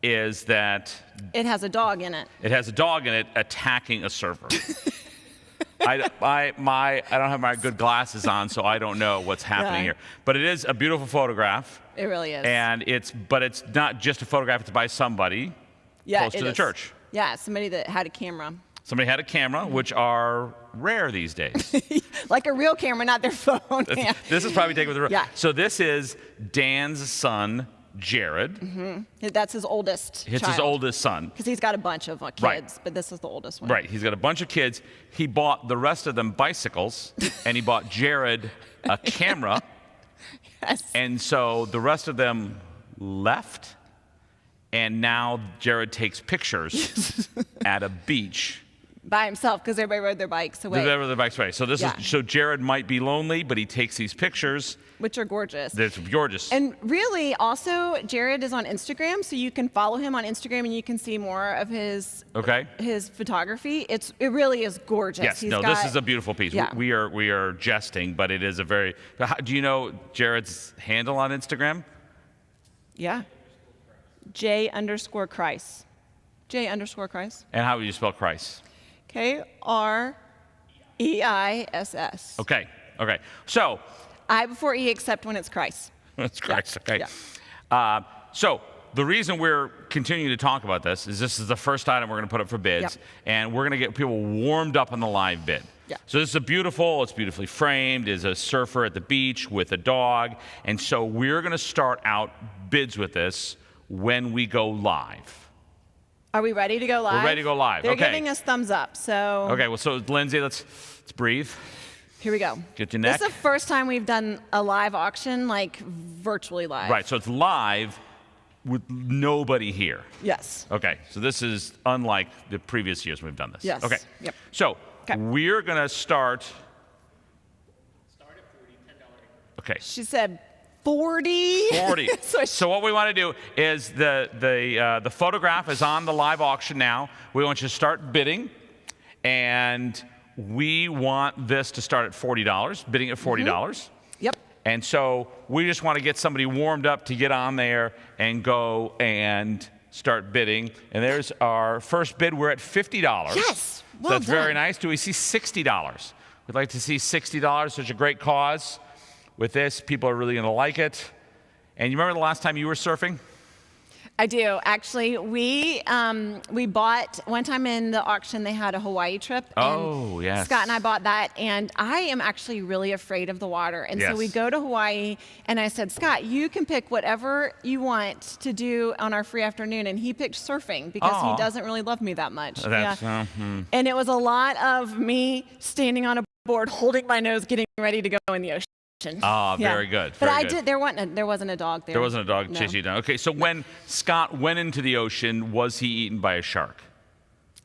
is that It has a dog in it. it has a dog in it attacking a surfer. I don't have my good glasses on, so I don't know what's happening Yeah. here. But it is a beautiful photograph. It really is. And it's not just a photograph, it's by somebody close it to the is. church. Yeah, somebody that had a camera. Somebody had a camera, which are rare these days. Like a real camera, not their phone. Yeah. This is probably taken with the Yeah. So this is Dan's son, Jared. That's his oldest It's his oldest son. Because he's got a bunch of kids, Right. but this is the oldest one. Right, he's got a bunch of kids. He bought the rest of them bicycles, and he bought Jared a camera. Yes. And so the rest of them left, and now Jared takes pictures at a beach. By himself, because everybody rode their bikes away, Wherever the bike's away. So Yeah. so Jared might be lonely, but he takes these pictures. which are gorgeous. They're gorgeous. And really, also, Jared is on Instagram, so you can follow him on Instagram and you can see more of his photography. It really is gorgeous. Yes, this is a beautiful piece. Yeah. We are jesting, but it is a very. Do you know Jared's handle on Instagram? Yeah. J_Christ. J_Christ. And how would you spell Christ? KREISS. Okay. So. I before E except when it's Christ. That's Christ. Okay. Yeah. So the reason we're continuing to talk about this is the first item we're going to put up for bids, and we're going to get people warmed up on the live bid. Yeah. So this is it's beautifully framed, is a surfer at the beach with a dog, and so we're going to start out bids with this when we go live. Are we ready to go live? We're ready to go live. They're Okay. giving us thumbs up, so. Okay, well, so Lindsay, let's breathe. Here we go. Get your neck. This is the first time we've done a live auction, like virtually live. Right, so it's live with nobody here. Yes. Okay, so this is unlike the previous years we've done this. Yes. Okay. Yep. So Okay. we're gonna start. Start at $40, $10. Okay. She said 40. 40. So what we want to do is the photograph is on the live auction now. We want you to start bidding, and we want this to start at $40, bidding at $40. Yep. And so we just want to get somebody warmed up to get on there and go and start bidding. And there's our first bid. We're at $50. Yes. Well So that's done. very nice. Do we see $60? We'd like to see $60. Such a great cause. With this, people are really going to like it. And you remember the last time you were surfing? I do. Actually, we bought, one time in the auction, they had a Hawaii trip. Oh, and yes. Scott and I bought that, and I am actually really afraid of the water. And so Yes. we go to Hawaii, and I said, Scott, you can pick whatever you want to do on our free afternoon. And he picked surfing because Aw. he doesn't really love me that much. That's, Yeah. And it was a lot of me standing on a board, holding my nose, getting ready to go in the ocean. Ah, very good. But very I good. did. There wasn't a dog there. There wasn't a dog No. chasing you down. Okay, so when Scott went into the ocean, was he eaten by a shark?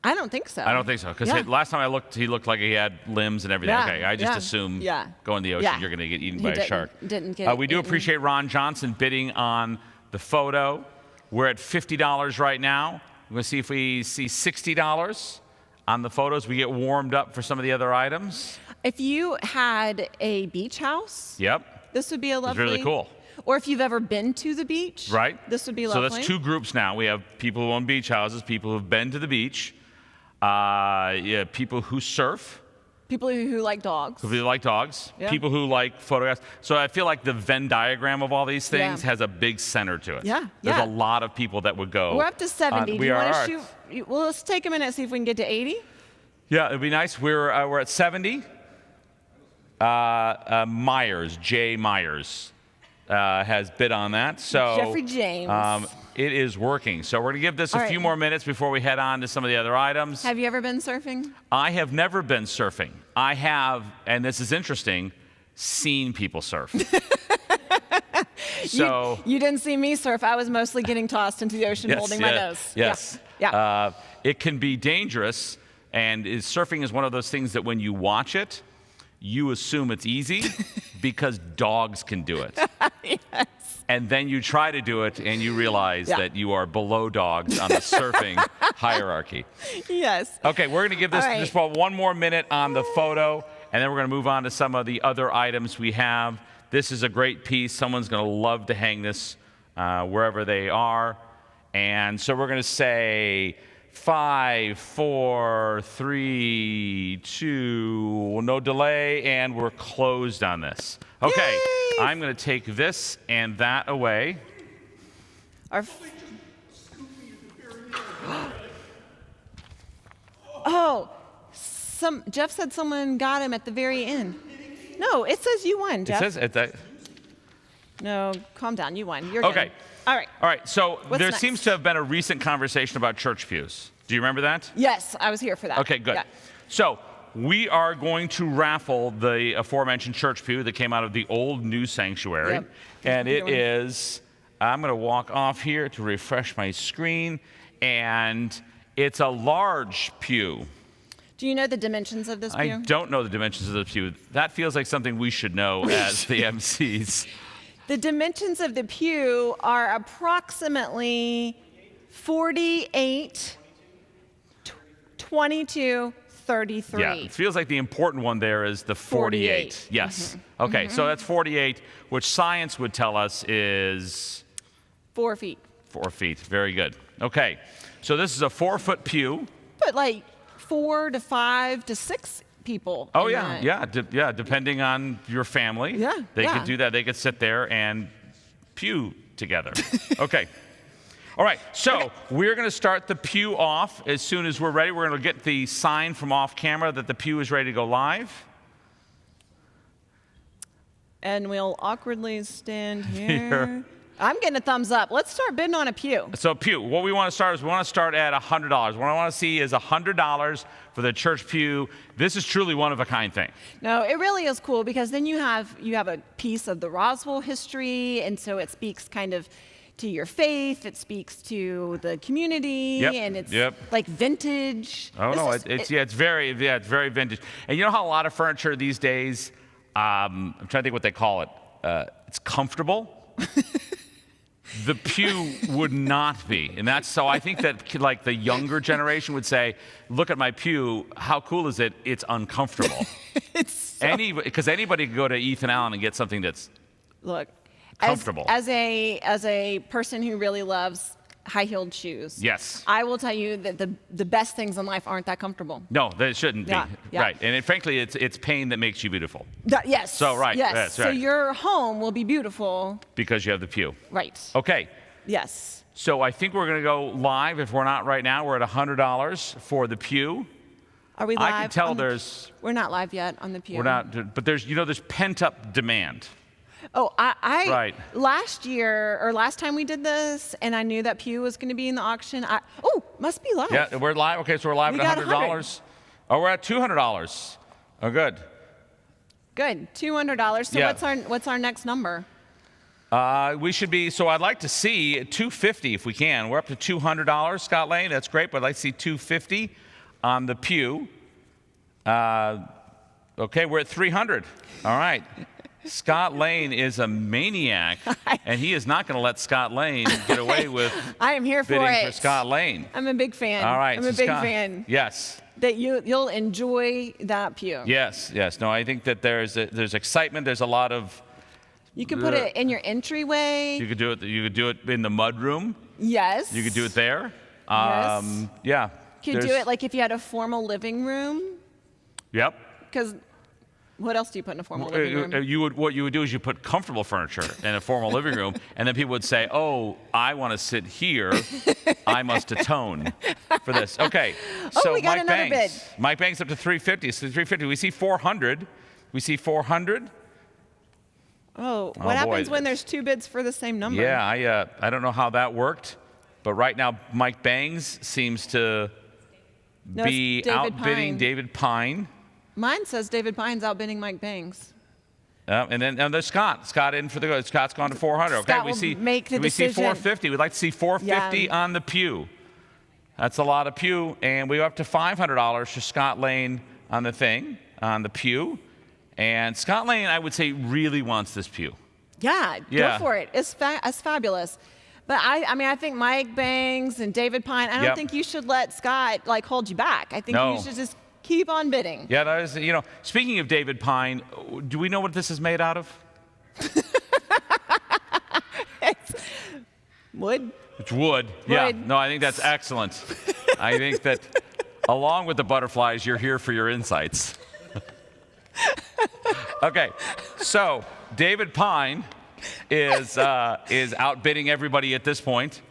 I don't think so. I don't think so, because Yeah. last time I looked, he looked like he had limbs and everything. Yeah, Okay, I just yeah, assume yeah. going to the ocean, Yeah. you're going to get eaten He by a didn't- shark. didn't get We do eaten. appreciate Ron Johnson bidding on the photo. We're at $50 right now. We're going to see if we see $60 on the photos. We get warmed up for some of the other items. If you had a beach house, Yep. this would be a lovely. really cool. Or if you've ever been to the beach, Right? This would be So lovely. that's two groups now. We have people who own beach houses, people who've been to the beach. Yeah, people who surf. People who like dogs. People who like dogs. Yeah. People who like photographs. So I feel like the Venn diagram of all these things Yeah. has a big center to it. Yeah, There's yeah. a lot of people that would go. We're up to 70. on Do you want are. to shoot? Well, let's take a minute and see if we can get to 80. Yeah, it'd be nice. We're at 70. Myers, Jay Myers, has bid on that. So Jeffrey James. It is working. So we're gonna give this a All few right. more minutes before we head on to some of the other items. Have you ever been surfing? I have never been surfing. I have, and this is interesting, seen people surf. So You didn't see me surf. I was mostly getting tossed into the ocean holding my nose. Yes. Yeah. It can be dangerous, and surfing is one of those things that when you watch it, you assume it's easy because dogs can do it. Yes. And then you try to do it, and you realize Yeah. that you are below dogs on the surfing hierarchy. Yes. Okay, we're going to give this All right. just about one more minute on the photo, and then we're going to move on to some of the other items we have. This is a great piece. Someone's going to love to hang this wherever they are. And so we're going to say 5, 4, 3, 2, no delay, and we're closed on this. Okay, Yay! I'm going to take this and that away. Our oh, Jeff said someone got him at the very end. No, it says you won, Jeff. It says that. No, calm down. You won. You're good. Okay. All right. All right, so What's there next? seems to have been a recent conversation about church pews. Do you remember that? Yes, I was here for that. Okay, good. Yeah. So we are going to raffle the aforementioned church pew that came out of the old new sanctuary. Yep. And it Good one. is, I'm going to walk off here to refresh my screen, and it's a large pew. Do you know the dimensions of this pew? I don't know the dimensions of the pew. That feels like something we should know as the MCs. The dimensions of the pew are approximately 48, 22, 33. Yeah, it feels like the important one there is the 48. 48. Yes. Okay, so that's 48, which science would tell us is 4 feet. 4 feet. Very good. Okay, so this is a 4-foot pew. But like 4 to 5 to 6 people. Oh in yeah, that. yeah, depending on your family. Yeah, They yeah. could do that. They could sit there and pew together. Okay. All right, so we're going to start the pew off as soon as we're ready. We're going to get the sign from off camera that the pew is ready to go live. And we'll awkwardly stand here. Here. I'm getting a thumbs up. Let's start bidding on a pew. So pew, what we want to start is we want to start at $100. What I want to see is $100 for the church pew. This is truly one of a kind thing. No, it really is cool because then you have a piece of the Roswell history, and so it speaks kind of to your faith. It speaks to the community, Yep, and it's yep. like vintage. Oh This no, is- it's very vintage. And you know how a lot of furniture these days, I'm trying to think what they call it. It's comfortable. The pew would not be, and that's so. I think that like the younger generation would say, "Look at my pew. How cool is it? It's uncomfortable." It's so, Because anybody could go to Ethan Allen and get something that's look comfortable. As a person who really loves high-heeled shoes. yes. I will tell you that the best things in life aren't that comfortable. No, that shouldn't Yeah, be. yeah. Right, and frankly, it's pain that makes you beautiful Yes. So, right, Yes. that's So right. your home will be beautiful. because you have the pew. Right. Okay. Yes. So I think we're going to go live. If we're not right now, we're at $100 for the pew. Are we live? I can tell on the- there's We're not live yet on the pew. we're not, but there's pent up demand. Oh, I Right. last time we did this, and I knew that pew was going to be in the auction. Must be live. Yeah, we're live. Okay, so we're live We at got $100. Oh, we're at $200. Oh, good. Good. $200. So Yeah. what's our next number? We should be. So I'd like to see $250 if we can. We're up to $200. Scott Lane, that's great, but I'd like to see $250 on the pew. Okay, we're at $300. All right. Scott Lane is a maniac, and he is not going to let Scott Lane get away with I am here for bidding it. for Scott Lane. I'm a big fan. All right. I'm so a big Scott- fan. Yes. That you'll enjoy that pew. Yes. Yes. No, I think that there's excitement. There's a lot of. You can put it in your entryway. You could do it in the mud room. Yes. You could do it there. Yes. Yeah. Could do it like if you had a formal living room, Yep. because what else do you put in a formal living room? What you would do is you put comfortable furniture in a formal living room, and then people would say, "Oh, I want to sit here. I must atone for this." Okay. So we got Mike another Banks. bid. Mike Banks up to 350. So 350. We see 400. We see 400. Oh, Oh, what happens boy. when there's two bids for the same number? Yeah, I don't know how that worked, but right now Mike Bangs seems to No, it's be David outbidding Pine. David Pine. Mine says David Pine's outbidding Mike Banks. And then there's Scott. Scott in for the go. Scott's gone to 400. Okay, Scott we will see. make the we see decision. 450. We'd like to see 450 Yeah. on the pew. That's a lot of pew, and we go up to $500 for Scott Lane on the thing on the pew. And Scott Lane, I would say, really wants this pew. Yeah, Yeah. go for it. It's fabulous. But I mean, I think Mike Bangs and David Pine, I don't Yep. think you should let Scott hold you back. I think No. you should just keep on bidding. Yeah, that is. Speaking of David Pine, do we know what this is made out of? Wood? It's wood. Yeah. Wood. No, I think that's excellent. I think that along with the butterflies, you're here for your insights. Okay, so David Pine is outbidding everybody at this point.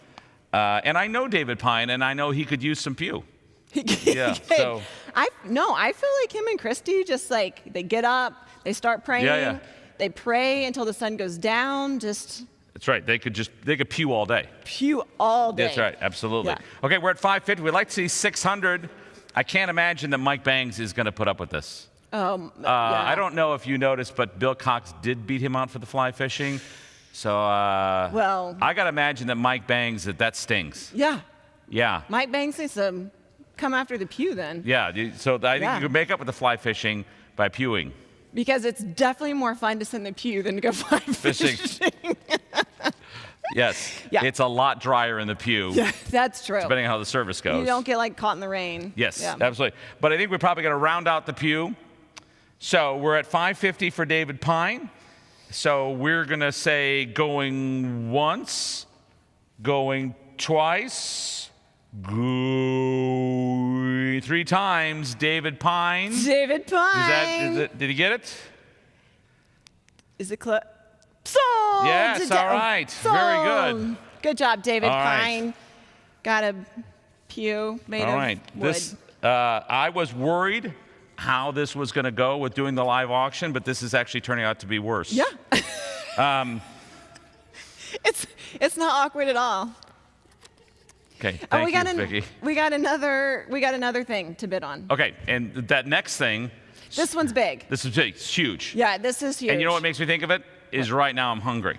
And I know David Pine, and I know he could use some pew. Yeah, so- I feel like him and Christy just they get up, they start praying, Yeah. they pray until the sun goes down, just That's right. They could pew all day. pew all day. That's right. Absolutely. Yeah. Okay, we're at 550. We'd like to see 600. I can't imagine that Mike Bangs is going to put up with this. Yeah. I don't know if you noticed, but Bill Cox did beat him out for the fly fishing. So Well- I got to imagine that Mike Bangs, that stings. Yeah. Yeah. Mike Banks needs to come after the pew then. Yeah. So I think Yeah. you could make up with the fly fishing by pewing. Because it's definitely more fun to sit in the pew than to go fly Fishing. fishing. Yes. Yeah. It's a lot drier in the pew, Yeah, that's true. depending on how the service goes. You don't get caught in the rain. Yes, Yeah. absolutely. But I think we're probably going to round out the pew. So we're at 550 for David Pine. So we're going to say going once, going twice, going 3 times. David Pine. David Pine. Did he get it? Is it close? Sold! Yes, all right. Very good. Sold. Good job, David All right. Pine. Got a pew made All of right. wood. I was worried how this was going to go with doing the live auction, but this is actually turning out to be worse. Yeah. It's not awkward at all. Okay. Oh, Thank we got you, Vicki. we got another thing to bid on. Okay, and that next thing, This one's big. this is big, it's huge. Yeah, this is huge. And you know what makes me think of it? Is right now I'm hungry.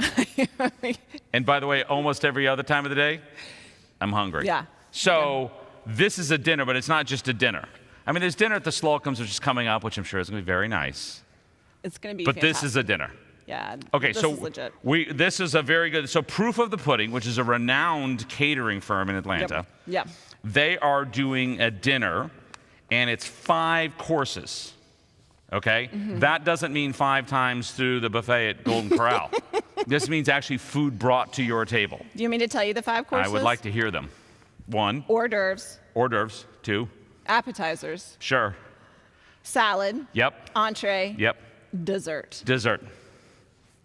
And by the way, almost every other time of the day, I'm hungry. Yeah. So this is a dinner, but it's not just a dinner. I mean, there's dinner at the Slocums, which is coming up, which I'm sure is going to be very nice. It's gonna be. But fantastic. this is a dinner. Yeah. Okay, this so is legit. this is a very good. So Proof of the Pudding, which is a renowned catering firm in Atlanta, Yep. they are doing a dinner, and it's 5 courses. Okay, that doesn't mean 5 times through the buffet at Golden Corral. This means actually food brought to your table. Do you mean to tell you the 5 courses? I would like to hear them. 1, Hors d'oeuvres, hors d'oeuvres. 2, appetizers, sure. salad, Yep. entree, Yep. dessert. Dessert.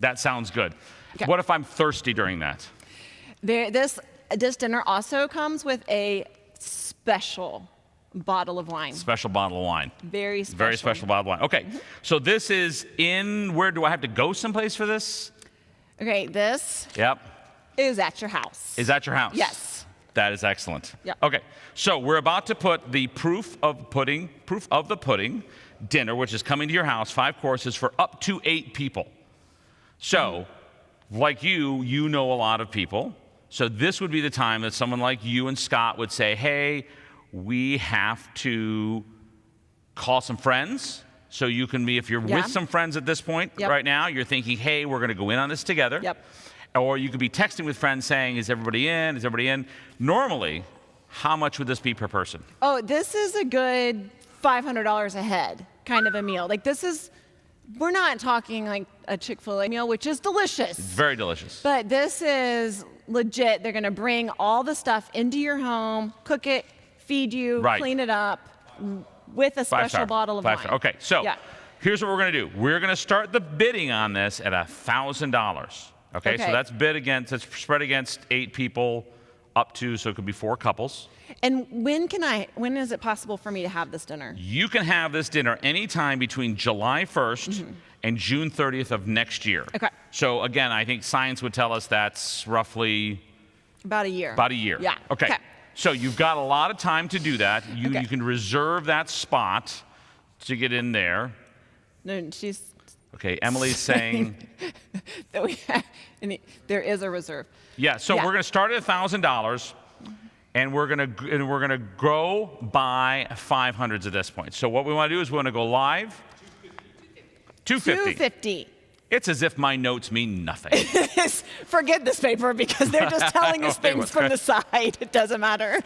That sounds good. Okay. What if I'm thirsty during that? This dinner also comes with a special bottle of wine. Special bottle of wine. Very special. Very special bottle of wine. Okay, so this is in, where do I have to go someplace for this? Okay, this Yep. is at your house. Is that your house? Yes. That is excellent. Yep. Okay, so we're about to put the proof of the pudding dinner, which is coming to your house, 5 courses for up to 8 people. So, like you know a lot of people. So this would be the time that someone like you and Scott would say, hey, we have to call some friends. So you can be, if you're Yeah. with some friends at this point Yep. right now, you're thinking, hey, we're going to go in on this together. Yep. Or you could be texting with friends saying, is everybody in? Is everybody in? Normally, how much would this be per person? Oh, this is a good $500 a head kind of a meal. We're not talking like a Chick-fil-A meal, which is delicious. Very delicious. But this is legit. They're going to bring all the stuff into your home, cook it, feed you, Right. clean it up with a special 5-star. bottle of 5-star. wine. Okay, so Yeah. here's what we're going to do. We're going to start the bidding on this at $1,000. Okay, so Okay. that's it's spread against 8 people up to, so it could be 4 couples. And when is it possible for me to have this dinner? You can have this dinner anytime between July 1st and June 30th of next year. Okay. So again, I think science would tell us that's roughly About a year. about a year. Yeah. Okay. So you've got a lot of time to do that. Okay. You can reserve that spot to get in there. No, she's Okay, Emily's saying, that we have, there is a reserve. yeah. So Yeah. we're going to start at $1,000, and we're going to grow by 500s at this point. So what we want to do is we want to go live. 250. 250. It's as if my notes mean nothing. Forget this paper because they're just telling us Okay, things what's from good? the side. It doesn't matter.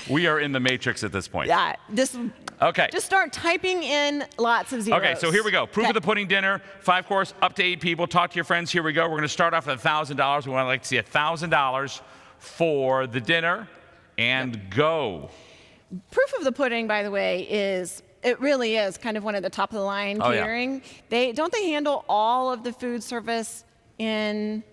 We are in the matrix at this point. Yeah, just Okay. start typing in lots of zeros. Okay, so here we go. Proof of the pudding dinner, 5-course, up to 8 people. Talk to your friends. Here we go. We're going to start off at $1,000. We want to like to see $1,000 for the dinner, and go. Proof of the pudding, by the way, it really is kind of one of the top of the line Oh, yeah. catering. They handle all of the food service in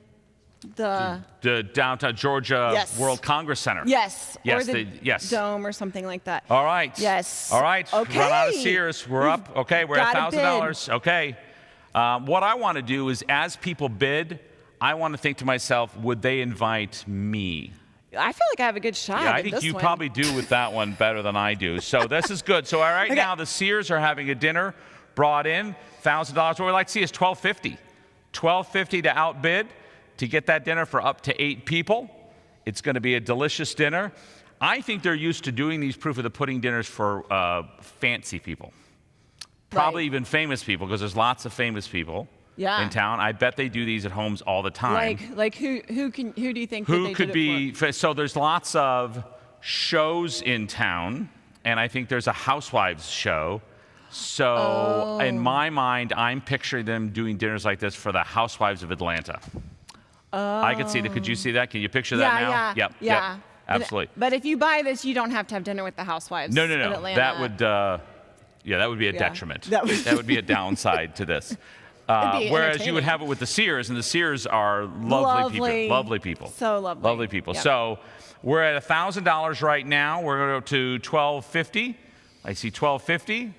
the The downtown Georgia Yes. World Congress Center. yes, Yes, or the yes. dome or something like that. All right. Yes. All right. Okay. Run out of Sears. We're up. Okay, we're at gotta $1,000. Okay. What I want to do is, as people bid, I want to think to myself, would they invite me? I feel like I have a good shot. Yeah, I at think this you one. probably do with that one better than I do. So this is good. So right Okay. now, the Sears are having a dinner brought in, $1,000. What we'd like to see is $1,250. $1,250 to outbid to get that dinner for up to 8 people. It's going to be a delicious dinner. I think they're used to doing these proof of the pudding dinners for fancy people. Probably Right. even famous people, because there's lots of famous people Yeah. in town. I bet they do these at homes all the time. Like who do you think that Who they could did be, so there's lots of shows in town, and I think there's a Housewives show. So in my mind, I'm picturing them doing dinners like this for the Housewives of Atlanta. I could see that. Could you see that? Can you picture for? that now? Yeah, Yep. yeah. Yep. Absolutely. But if you buy this, you don't have to have dinner with the housewives. No. in Atlanta. That would, that would be a detriment. That would- be a downside to this. It'd be Whereas you would entertaining. have it with the Sears, and the Sears are lovely people. Lovely people. So lovely. Lovely people. Yeah. So we're at $1,000 right now. We're going to go to $1,250. I see $1,250.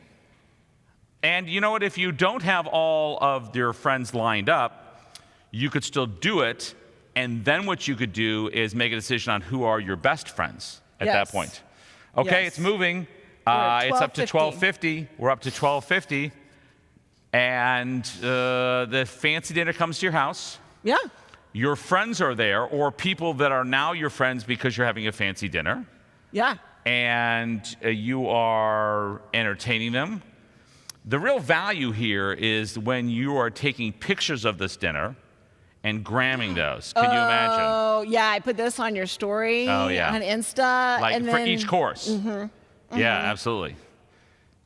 And you know what? If you don't have all of your friends lined up, you could still do it. And then what you could do is make a decision on who are your best friends at that Yes. point. Okay, Yes. it's moving. at It's up to $12.50. $12.50. We're up to $12.50. And the fancy dinner comes to your house. Yeah. Your friends are there, or people that are now your friends because you're having a fancy dinner, Yeah. and you are entertaining them. The real value here is when you are taking pictures of this dinner and gramming those. Can you imagine? Oh, yeah. I put this on your story. Oh, yeah. On Insta. Like and for then, each course. Yeah, absolutely.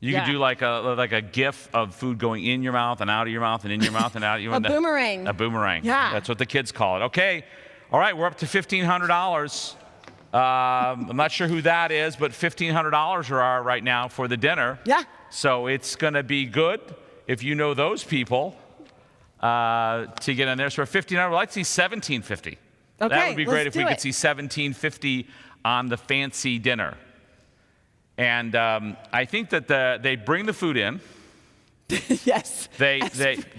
You Yeah. could do like a GIF of food going in your mouth and out of your mouth and in your mouth and out of your A mouth. boomerang. A boomerang. Yeah. That's what the kids call it. Okay. All right, we're up to $1,500. I'm not sure who that is, but $1,500 are right now for the dinner. Yeah. So it's going to be good if you know those people to get in there. So for $1,500, I'd like to see $1,750. That Okay, would be let's great if we do could it. see $1,750 on the fancy dinner. And I think that they bring the food in. Yes. They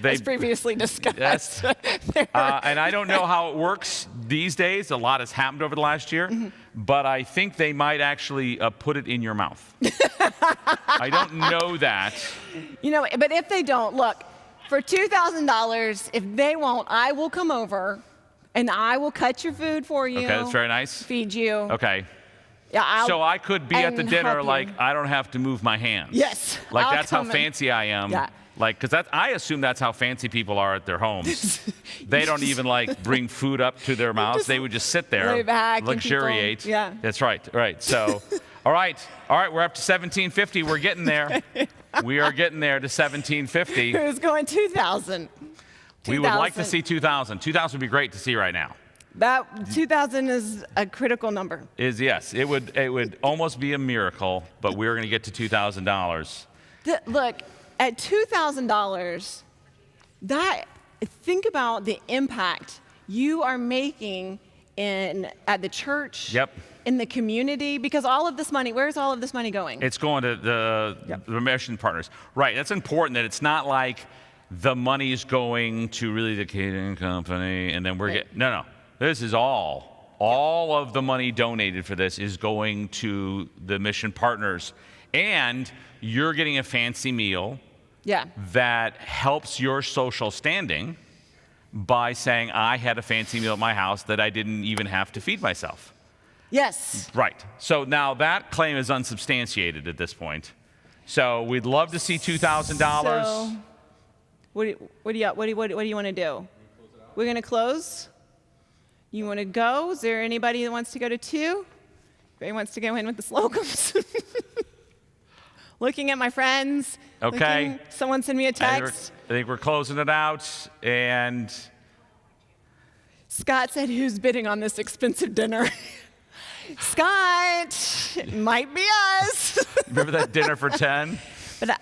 as previously discussed. and I don't know how it works these days. A lot has happened over the last year, but I think they might actually put it in your mouth. I don't know that. You know, but if they don't, look, for $2,000, if they won't, I will come over and I will cut your food for you. Okay, that's very nice. Feed you. Okay. Yeah, So I could be at the and dinner help you. like I don't have to move my hands. Yes, Like I'll that's how come and- fancy I am. Yeah. Like, because I assume that's how fancy people are at their homes. They don't even like bring food up to their mouths. They would just sit there, lay back and luxuriate. people- yeah. That's right. Right. So, all right. We're up to $1,750. We're getting there. We are getting there to $1,750. Who's going 2,000? We would like to 2,000. see 2,000. 2,000 would be great to see right now. That 2,000 is a critical number. Yes, it would almost be a miracle, but we're going to get to $2,000. Look, at $2,000, think about the impact you are making at the church, Yep. in the community, because all of this money, where's all of this money going? It's going to the mission partners. Right, that's important that it's not like the money's going to really the catering company and then we're getting, no. This is all of the money donated for this is going to the mission partners. And you're getting a fancy meal that helps your social standing by saying, I had a fancy meal at my house that I didn't even have to feed myself. Yes. Right. So now that claim is unsubstantiated at this point. So we'd love to see $2,000. So, what do you want to do? We're going to close? You want to go? Is there anybody that wants to go to 2? Anybody wants to go in with the slogans? Looking at my friends. Okay. Someone send me a text. I think we're closing it out. And Scott said, who's bidding on this expensive dinner? Scott, it might be us. remember that dinner for 10? But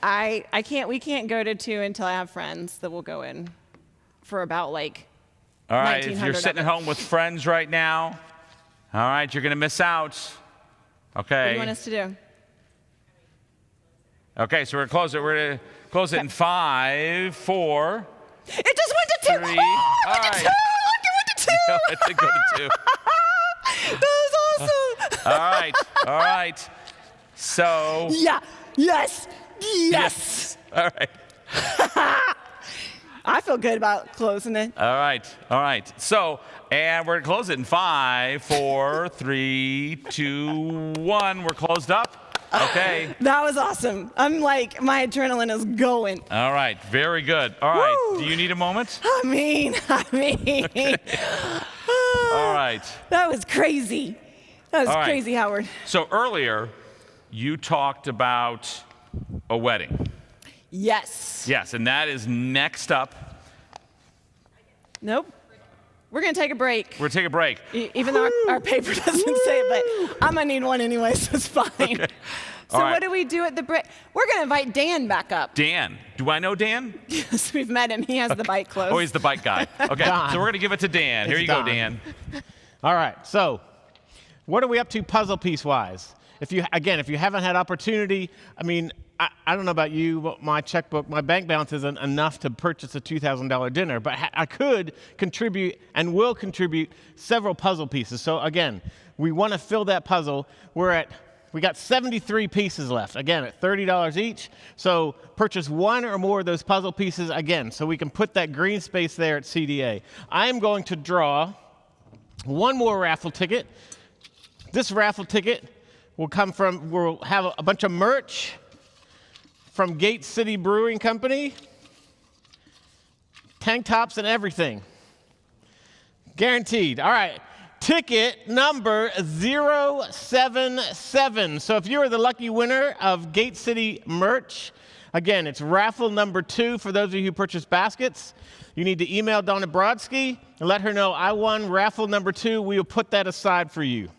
we can't go to 2 until I have friends that will go in for about like all right, if you're $1,900. sitting at home with friends right now, all right, you're going to miss out. Okay. What do you want us to do? Okay, so we're going to close it. We're going to close it in 5, 4. It just went to 2. 3. Oh, All right. Look, it went to 2. It did go to 2. That was awesome. All right. So. Yeah. Yes. All right. I feel good about closing it. All right. So, and we're going to close it in 5, 4, 3, 2, 1. We're closed up. Okay. That was awesome. I'm like, my adrenaline is going. All right. Very good. All right. Woo. Do you need a moment? I mean. All right. That was crazy. That was All right. crazy, Howard. So earlier, you talked about a wedding. Yes. Yes, and that is next up. Nope. We're going to take a break. We're going to take a break. Even though our paper doesn't say it, but I'm going to need one anyway, so it's fine. Okay. So All right. what do we do at the break? We're going to invite Dan back up. Dan. Do I know Dan? Yes, we've met him. He has the bike clothes. Oh, he's the bike guy. Okay, Don. so we're going to give it to Dan. Here It's you go, Don. Dan. All right, so what are we up to puzzle piece-wise? If you haven't had opportunity, I don't know about you, but my checkbook, my bank balance isn't enough to purchase a $2,000 dinner, but I could contribute and will contribute several puzzle pieces. So again, we want to fill that puzzle. We got 73 pieces left, again, at $30 each. So purchase one or more of those puzzle pieces, again, so we can put that green space there at CDA. I am going to draw one more raffle ticket. This raffle ticket we'll have a bunch of merch from Gate City Brewing Company, tank tops and everything. Guaranteed. All right, ticket number 077. So if you are the lucky winner of Gate City merch, again, it's raffle number 2 for those of you who purchase baskets. You need to email Donna Brodsky and let her know I won raffle number 2. We will put that aside for you.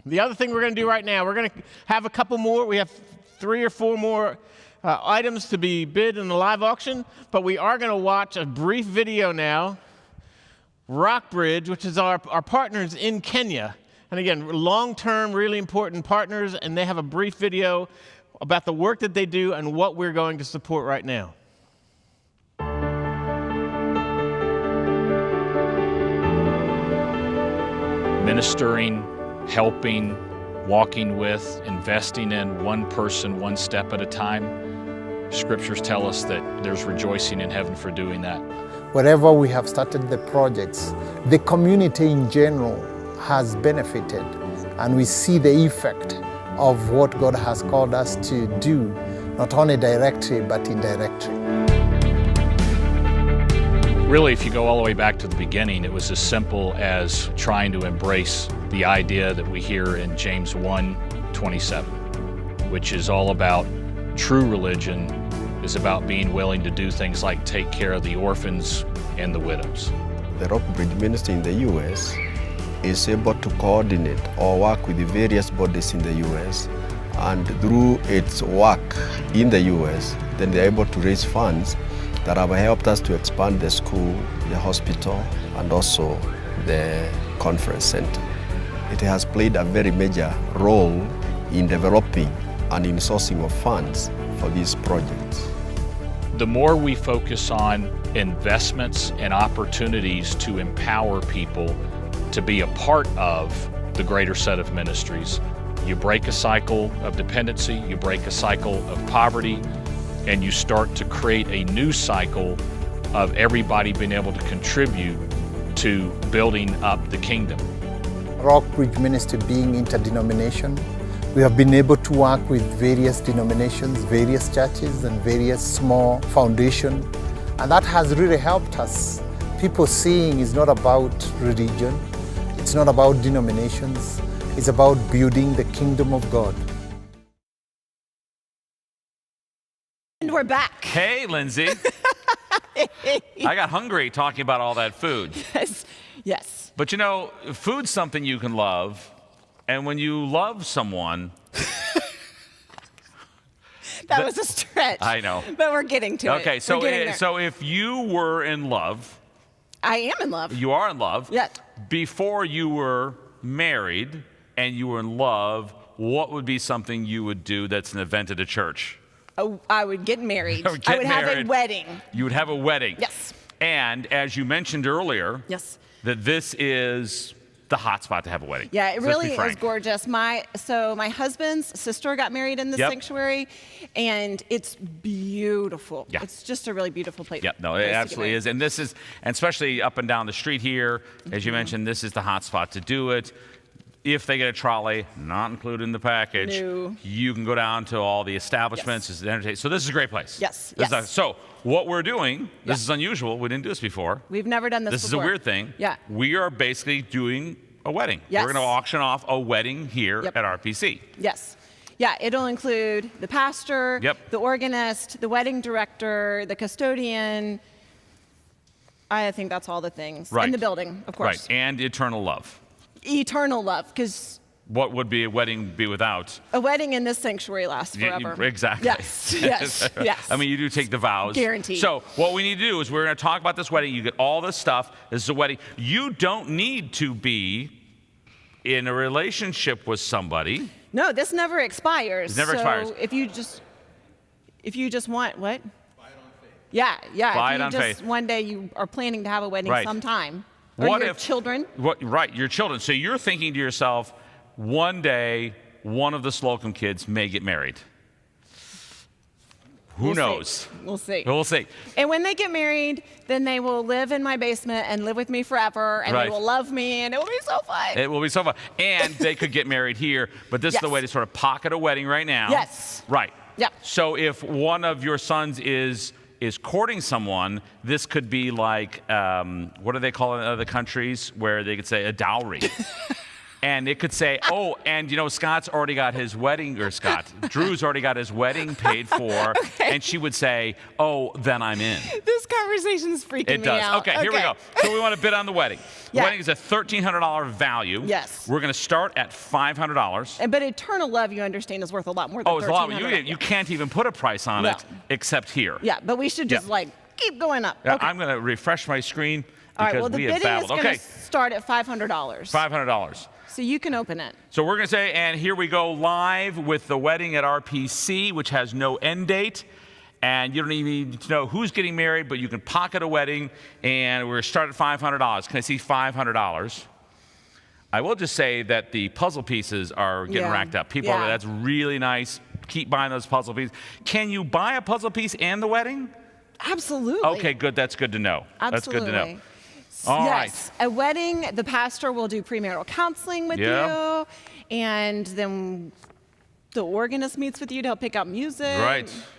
The other thing we're going to do right now, we're going to have a couple more. We have 3 or 4 more items to be bid in the live auction, but we are going to watch a brief video now. Rockbridge, which is our partners in Kenya. And again, long-term, really important partners, and they have a brief video about the work that they do and what we're going to support right now. Ministering, helping, walking with, investing in one person, one step at a time. Scriptures tell us that there's rejoicing in heaven for doing that. Wherever we have started the projects, the community in general has benefited, and we see the effect of what God has called us to do, not only directly, but indirectly. Really, if you go all the way back to the beginning, it was as simple as trying to embrace the idea that we hear in James 1:27, which is all about true religion is about being willing to do things like take care of the orphans and the widows. the Rockbridge ministry in the U.S. is able to coordinate or work with the various bodies in the U.S. and through its work in the U.S., then they're able to raise funds that have helped us to expand the school, the hospital, and also the conference center. It has played a very major role in developing and in sourcing of funds for these projects. The more we focus on investments and opportunities to empower people to be a part of the greater set of ministries, you break a cycle of dependency, you break a cycle of poverty, and you start to create a new cycle of everybody being able to contribute to building up the kingdom. Rockbridge Ministry being interdenomination, we have been able to work with various denominations, various churches, and various small foundations, and that has really helped us. People seeing it's not about religion, it's not about denominations, it's about building the kingdom of God. And we're back. Hey, Lindsay. I got hungry talking about all that food. Yes. Yes. But you know, food's something you can love, and when you love someone... That was a stretch. I know. But we're getting to it. Okay, so if you were in love... I am in love. You are in love. Yes. Before you were married and you were in love, what would be something you would do that's an event at a church? Oh, I would get married. I would have a wedding. You would have a wedding. Yes. And as you mentioned earlier, yes, that this is the hot spot to have a wedding. Yeah, it So let's really be is frank. gorgeous. My husband's sister got married in the Yep. sanctuary, and it's beautiful. Yeah. It's just a really beautiful place. Yeah, no, it absolutely is. And this is, and especially up and down the street here, as you mentioned, this is the hot spot to do it. If they get a trolley, not included in the package, No. you can go down to all the establishments. Yes. So this is a great place. Yes, This is yes. so what we're doing, this is unusual. We didn't do this before. We've never done this This before. is a weird thing. Yeah. We are basically doing a wedding. Yes. We're going to auction off a wedding here Yep. at RPC. Yes. Yeah, it'll include the pastor, Yep. the organist, the wedding director, the custodian. I think that's all the things. Right. And the building, of course. Right, and eternal love. Eternal love, because What would be a wedding be without? a wedding in this sanctuary lasts forever. Exactly. Yes, yes, yes. I mean, you do take the vows. Guaranteed. So what we need to do is we're going to talk about this wedding. You get all this stuff. This is a wedding. You don't need to be in a relationship with somebody. No, this never expires. It never expires. So if you just want what? Buy it on faith. Yeah, yeah. Buy if it on just faith. one day you are planning to have a wedding Right. sometime. Or What your if children. Right, your children. So you're thinking to yourself, one day one of the Slocum kids may get married. Who We'll see. knows? We'll see. We'll see. And when they get married, then they will live in my basement and live with me forever, and Right. they will love me, and it will be so fun. It will be so fun. And they could get married here, but this is the Yes. way to sort of pocket a wedding right now. Yes. Right. Yep. So if one of your sons is courting someone, this could be like, what do they call it in other countries, where they could say a dowry. And it could say, oh, and you know, Scott's already got his wedding, or Drew's already got his wedding paid for. Okay. And she would say, oh, then I'm in. This conversation's freaking It me does. out. Okay, here we go. So we want to bid on the wedding. The Yeah. wedding is a $1,300 value. Yes. We're going to start at $500. But eternal love, you understand, is worth a lot more than Oh, it's a lot. $1,300. You can't even put a price on No. it except here. Yeah, but we should just Yeah. keep going up. Yeah, Okay. I'm going to refresh my screen All right, because well, the we have bidding is babbled. going Okay, to start at $500. $500. So you can open it. So we're going to say, and here we go live with the wedding at RPC, which has no end date. And you don't even need to know who's getting married, but you can pocket a wedding, and we're going to start at $500. Can I see $500? I will just say that the puzzle pieces are getting Yeah. racked up. People, Yeah. that's really nice. Keep buying those puzzle pieces. Can you buy a puzzle piece and the wedding? Absolutely. Okay, good. That's good to know. That's good to know. Absolutely. All yes. A wedding, the pastor will do premarital counseling with Yeah. you, and then the organist meets with you to help pick out music.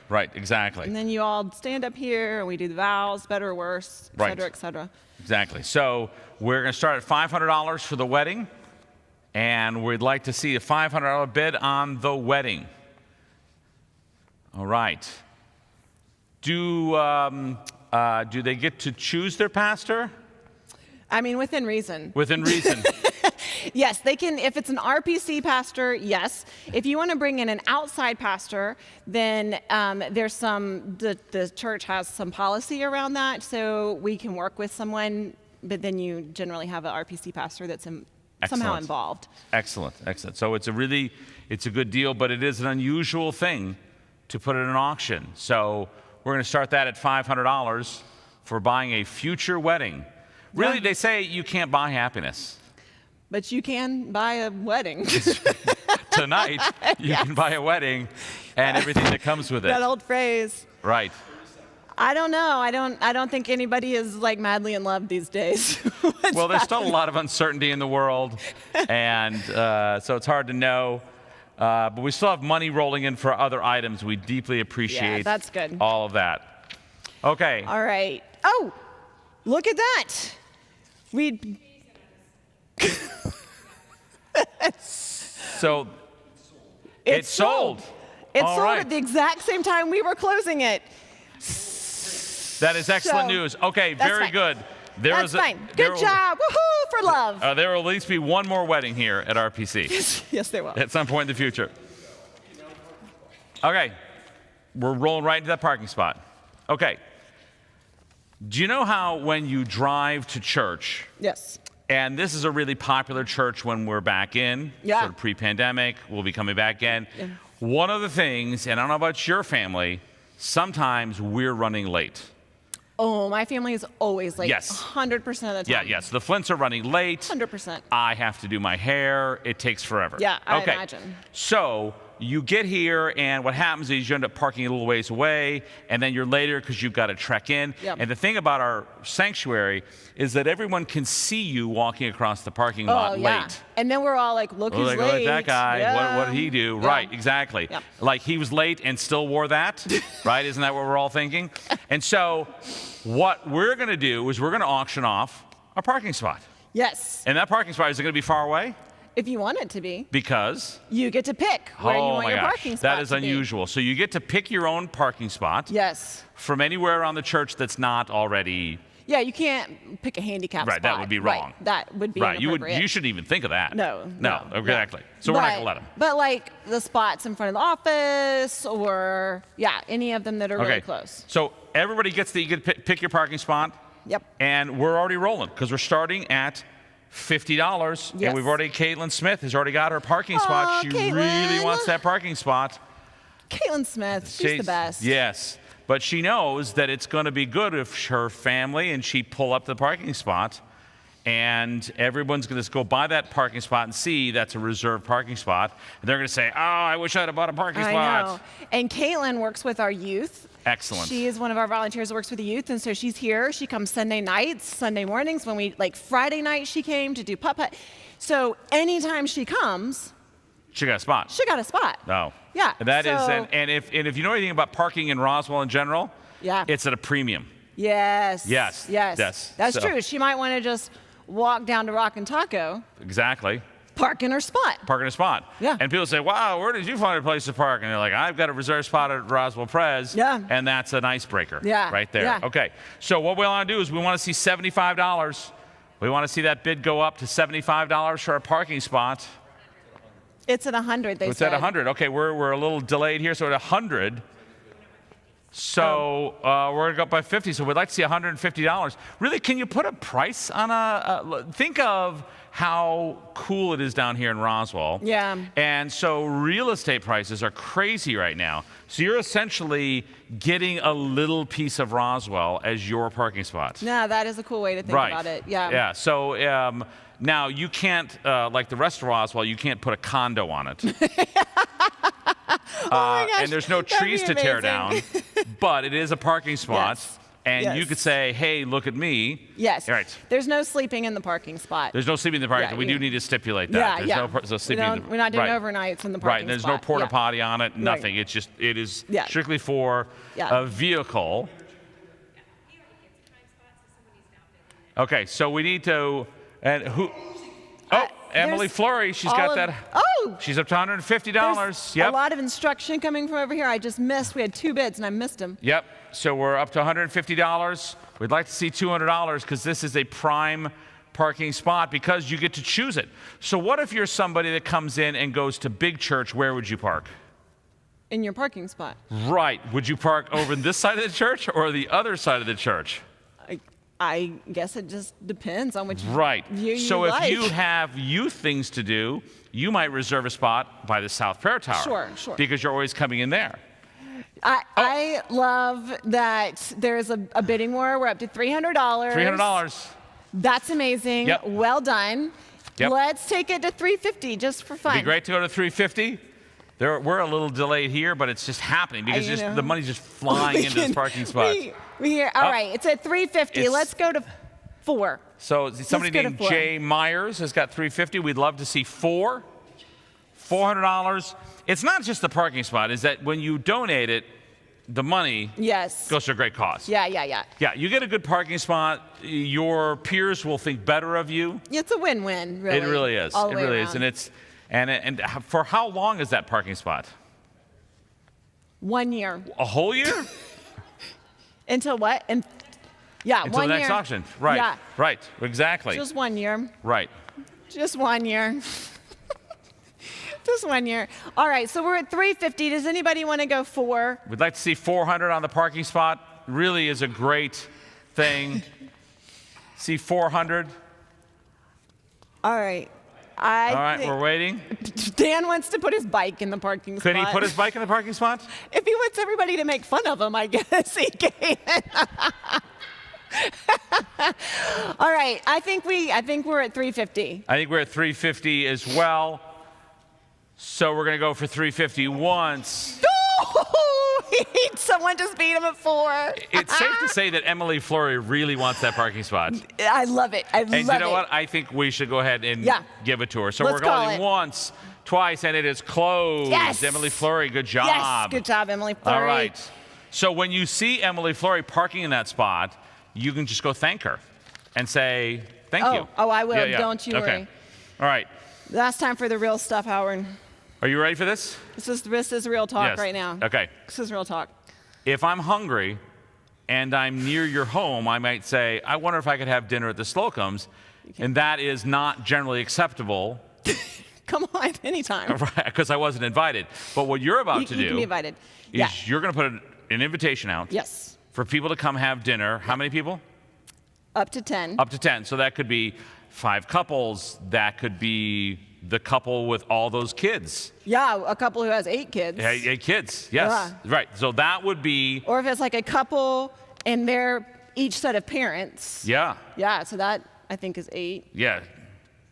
Right, exactly. And then you all stand up here, and we do the vows, better or worse, et Right. cetera, et cetera. Exactly. So we're going to start at $500 for the wedding, and we'd like to see a $500 bid on the wedding. All right. Do they get to choose their pastor? I mean, within reason. Within reason. Yes, they can. If it's an RPC pastor, yes. If you want to bring in an outside pastor, then there's the church has some policy around that, so we can work with someone, but then you generally have an RPC pastor that's somehow involved. Excellent, excellent. So it's a good deal, but it is an unusual thing to put in an auction. So we're going to start that at $500 for buying a future wedding. Really, Yeah. they say you can't buy happiness. But you can buy a wedding. Tonight, you can buy a wedding and everything that comes with it. That old phrase. Right. I don't know. I don't think anybody is like madly in love these days. Well, there's still a lot of uncertainty in the world, and so it's hard to know. But we still have money rolling in for other items. We deeply appreciate that's good. all of that. Okay. All right. Oh, look at that. So it's sold. It All sold right. at the exact same time we were closing it. That is excellent So, news. Okay, that's very fine. good. That's fine. Good job. Woohoo for love. There will at least be one more wedding here at RPC Yes, there will. at some point in the future. Okay, we're rolling right into that parking spot. Okay. Do you know how when you drive to church, Yes. and this is a really popular church when we're back in, Yeah. sort of pre-pandemic, we'll be coming back in. Yeah. One of the things, and I don't know about your family, sometimes we're running late. Oh, my family is always late. Yes. 100% of the Yeah, time. yes. The Flints are running late. 100%. I have to do my hair. It takes forever. Yeah, I okay. imagine. So you get here, and what happens is you end up parking a little ways away, and then you're later because you've got to trek in. Yep. And the thing about our sanctuary is that everyone can see you walking across the parking lot yeah. late. And then we're all like, look who's Like, late. oh, like that guy, Yeah. what did he do? Yeah. Right, exactly. Yep. Like he was late and still wore that, right? Isn't that what we're all thinking? And so what we're going to do is we're going to auction off a parking spot. Yes. And that parking spot, is it going to be far away? If you want it to be, Because? you get to pick where you Oh want my your gosh, parking spot that is to be. unusual. So you get to pick your own parking spot Yes. from anywhere around the church that's not already. Yeah, you can't pick a handicap Right, spot. that would be wrong. Right, that would be Right, inappropriate. you shouldn't even think of that. No, exactly. So we're not going to let them. But like the spots in front of the office or, yeah, any of them that are really close. So everybody gets you get to pick your parking spot. Yep. And we're already rolling because we're starting at $50. Yes. And we've already, Caitlin Smith has already got her parking spot. Aw, She Caitlin. really wants that parking spot. Caitlin Smith, she's the best. Yes. But she knows that it's going to be good if her family and she pull up the parking spot, and everyone's going to go by that parking spot and see that's a reserved parking spot. And they're going to say, oh, I wish I'd have bought a parking spot. I know. And Caitlin works with our youth. Excellent. She is one of our volunteers that works with the youth, and so she's here. She comes Sunday nights, Sunday mornings. When we, like Friday night, she came to do putt-putt. So anytime she comes, She got a spot. she got a spot. No. Yeah, That is, so- and if you know anything about parking in Roswell in general, Yeah. it's at a premium. Yes. Yes. Yes. Yes. That's So- true. She might want to just walk down to Rock and Taco, Exactly. park in her spot. Park in a spot. Yeah. And people say, wow, where did you find a place to park? And they're like, I've got a reserved spot at Roswell Pres. Yeah. And that's an icebreaker. Yeah. Right there. Yeah. Okay. So what we want to do is we want to see $75. We want to see that bid go up to $75 for a parking spot. It's at 100, they It's said. at 100. Okay, we're a little delayed here, so at 100. So we're going to go up by 50, so we'd like to see $150. Really, can you put a price on think of how cool it is down here in Roswell. Yeah. And so real estate prices are crazy right now. So you're essentially getting a little piece of Roswell as your parking spot. No, that is a cool way to think Right. about it. Yeah. Yeah. So now you can't, like the rest of Roswell, you can't put a condo on it. Oh my gosh, and there's no that'd be trees to tear amazing. down, but it is a parking spot. Yes. And you Yes. could say, hey, look at me. Yes. Right. There's no sleeping in the parking spot. There's no sleeping in the parking Yeah, lot. We do need to stipulate that. Yeah, There's yeah. no sleeping in the We're not doing right. overnights in the Right. parking There's spot. no porta Yeah. potty on it, nothing. It is Yeah. strictly for Yeah. a vehicle. Okay, so we need to, and who? Oh, Emily there's Fleury, she's all got of- that. Oh! She's up to $150. There's Yep. a lot of instruction coming from over here. I just missed. We had 2 bids and I missed them. Yep. So we're up to $150. We'd like to see $200 because this is a prime parking spot because you get to choose it. So what if you're somebody that comes in and goes to big church? Where would you park? In your parking spot. Right. Would you park over this side of the church or the other side of the church? I guess it just depends on which Right. view you So like. if you have youth things to do, you might reserve a spot by the South Prayer Tower. Sure. Because you're always coming in there. I love that there's a bidding war. We're up to $300. $300. That's amazing. Yep. Well done. Yep. Let's take it to $350 just for fun. It'd be great to go to $350. We're a little delayed here, but it's just happening because the money's just flying into this parking spot. All right, it's at $350. Let's go to 4. So somebody go to named 4. Jay Myers has got $350. We'd love to see 4. $400. It's not just the parking spot. Is that when you donate it, the money goes to a great cause. Yeah. Yeah, you get a good parking spot. Your peers will think better of you. It's a win-win, really. It really is. All the way really is, around. and for how long is that parking spot? 1 year. A whole year? Until what? Until 1 the year. next auction. Right. Yeah. Right. Exactly. Just 1 year. Right. Just 1 year. Just 1 year. All right, so we're at $350. Does anybody want to go 4? We'd like to see 400 on the parking spot. Really is a great thing. See 400. All right. All right, we're waiting. Dan wants to put his bike in the parking spot. Could he put his bike in the parking spot? If he wants everybody to make fun of him, I guess he can. All right, I think we're at $350. I think we're at 350 as well. So we're going to go for 350 once. Someone just beat him at 4. It's safe to say that Emily Flory really wants that parking spot. I love it. I love it. And you know what? I think we should go ahead and give it to her. So Let's we're going once, twice, and it is closed. Yes. Emily Flory, good job. Yes, good job, Emily Flory. All right. So when you see Emily Flory parking in that spot, you can just go thank her and say, thank you. Oh, I will. Don't you worry. All right. Last time for the real stuff, Howard. Are you ready for this? This is real talk right now. Okay. This is real talk. If I'm hungry and I'm near your home, I might say, I wonder if I could have dinner at the Slocums, and that is not generally acceptable. Come on, anytime. Right, because I wasn't invited. But what you're about to do can be invited. is you're going to put an invitation out for people to come have dinner. How many people? Up to 10. Up to 10. So that could be 5 couples. That could be the couple with all those kids. Yeah, a couple who has 8 kids. 8 kids, yes. Yeah. Right, so that would be... Or if it's like a couple and they're each set of parents. Yeah. Yeah, so that I think is 8. Yeah,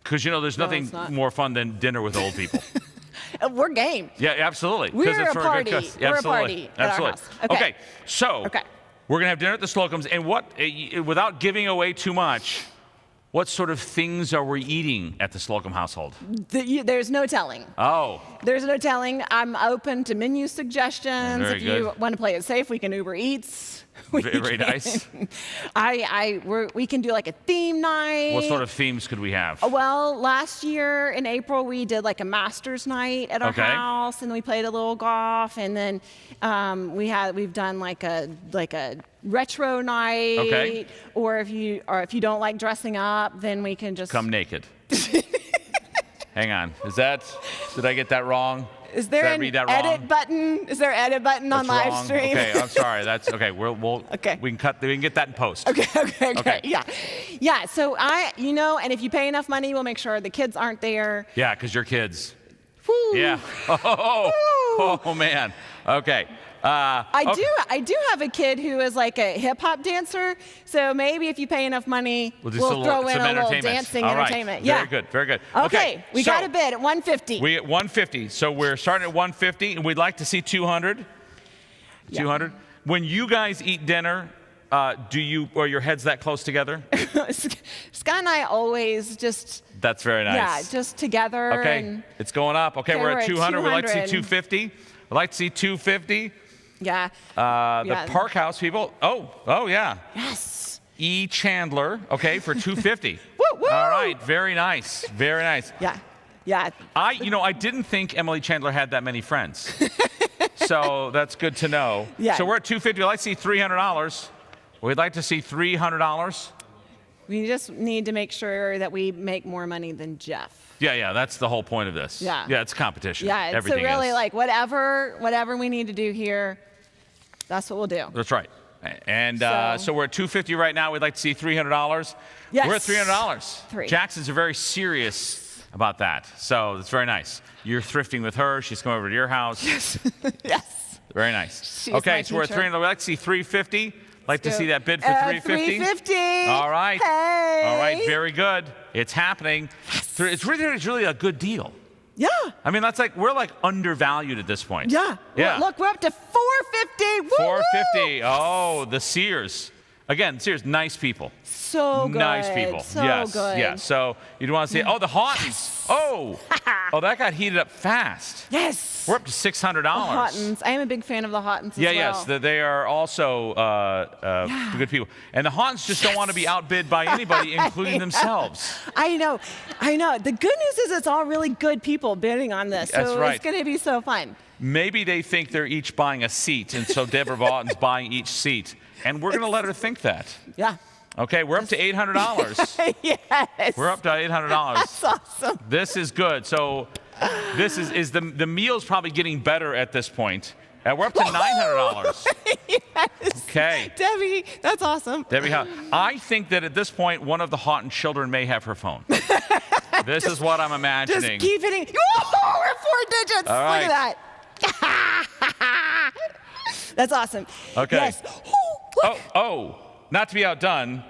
because there's nothing more fun than dinner with old people. We're game. Yeah, absolutely. We're it's a party. Absolutely. We're a party at our house. Okay, so we're going to have dinner at the Slocums, and without giving away too much, what sort of things are we eating at the Slocum household? There's no telling. Oh. There's no telling. I'm open to menu suggestions. Very if good. you want to play it safe, we can Uber Eats. Very nice. We can do like a theme night. What sort of themes could we have? Well, last year in April, we did like a master's night at our house, and we played a little golf, and then we've done like a retro night. Okay. Or if you don't like dressing up, then we can just come naked. Hang on. Did I get that wrong? Is there an edit button? Is there an edit button on live stream? Okay, I'm sorry. That's okay. We can get that in post. Okay. Yeah. So and if you pay enough money, we'll make sure the kids aren't there. Yeah, because you're kids. Woo. Yeah. Oh man. Okay. I do have a kid who is like a hip hop dancer, so maybe if you pay enough money, we'll throw in a little dancing entertainment. Yeah. Very good. Okay, we got a bid at 150. We at 150. So we're starting at 150, and we'd like to see 200. 200. When you guys eat dinner, are your heads that close together? Scott and I always just. That's very nice. Yeah, just together. Okay, it's going up. Okay, we're at 200. We'd like to see 250. We'd like to see 250. Yeah. The Park House people. Oh yeah. Yes. E. Chandler. Okay, for 250. Woo. All right. Very nice. Very nice. Yeah. I didn't think Emily Chandler had that many friends. So that's good to know. Yeah. So we're at 250. We'd like to see $300. We'd like to see $300. We just need to make sure that we make more money than Jeff. Yeah, that's the whole point of this. Yeah. Yeah, it's competition. Yeah, it's Everything really is. like whatever we need to do here, that's what we'll do. That's right. And so we're at $250 right now. We'd like to see $300. Yes. We're at $300. Three. Jackson's very serious about that. So it's very nice. You're thrifting with her. She's come over to your house. Yes. Yes. Very nice. She's Okay, my so we're at teacher. $300. We'd like to see $350. Like to Go. see that bid for $350. $350. All right. Hey. All right, very good. It's happening. It's really a good deal. Yeah. I mean, we're like undervalued at this point. Yeah. Yeah. Look, we're up to $450. Woo-hoo! $450. Oh, the Sears. Again, Sears, nice people. So good. Nice people. So yes. good. Yes. So you'd want to see. Oh, the Hottons. Yes. Oh. Oh, that got heated up fast. Yes. We're up to $600. The Hottons. I am a big fan of the Hottons as Yeah, well. yes, they are also good people. And the Hottons just don't want to be outbid by anybody, including themselves. I know. The good news is it's all really good people bidding on this. That's so right. it's going to be so fun. Maybe they think they're each buying a seat, and so Deborah Boughton's buying each seat. And we're going to let her think that. Yeah. Okay, we're up to $800. Yes. We're up to $800. That's awesome. This is good. So this is the meal's probably getting better at this point. We're up to $900. Yes. Okay. Debbie, that's awesome. Debbie, I think that at this point, one of the Houghton children may have her phone. This is what I'm imagining. Just keep hitting. Oh, we're 4 digits. All right. Look at that. That's awesome. Okay. Yes. Look. Oh, not to be outdone,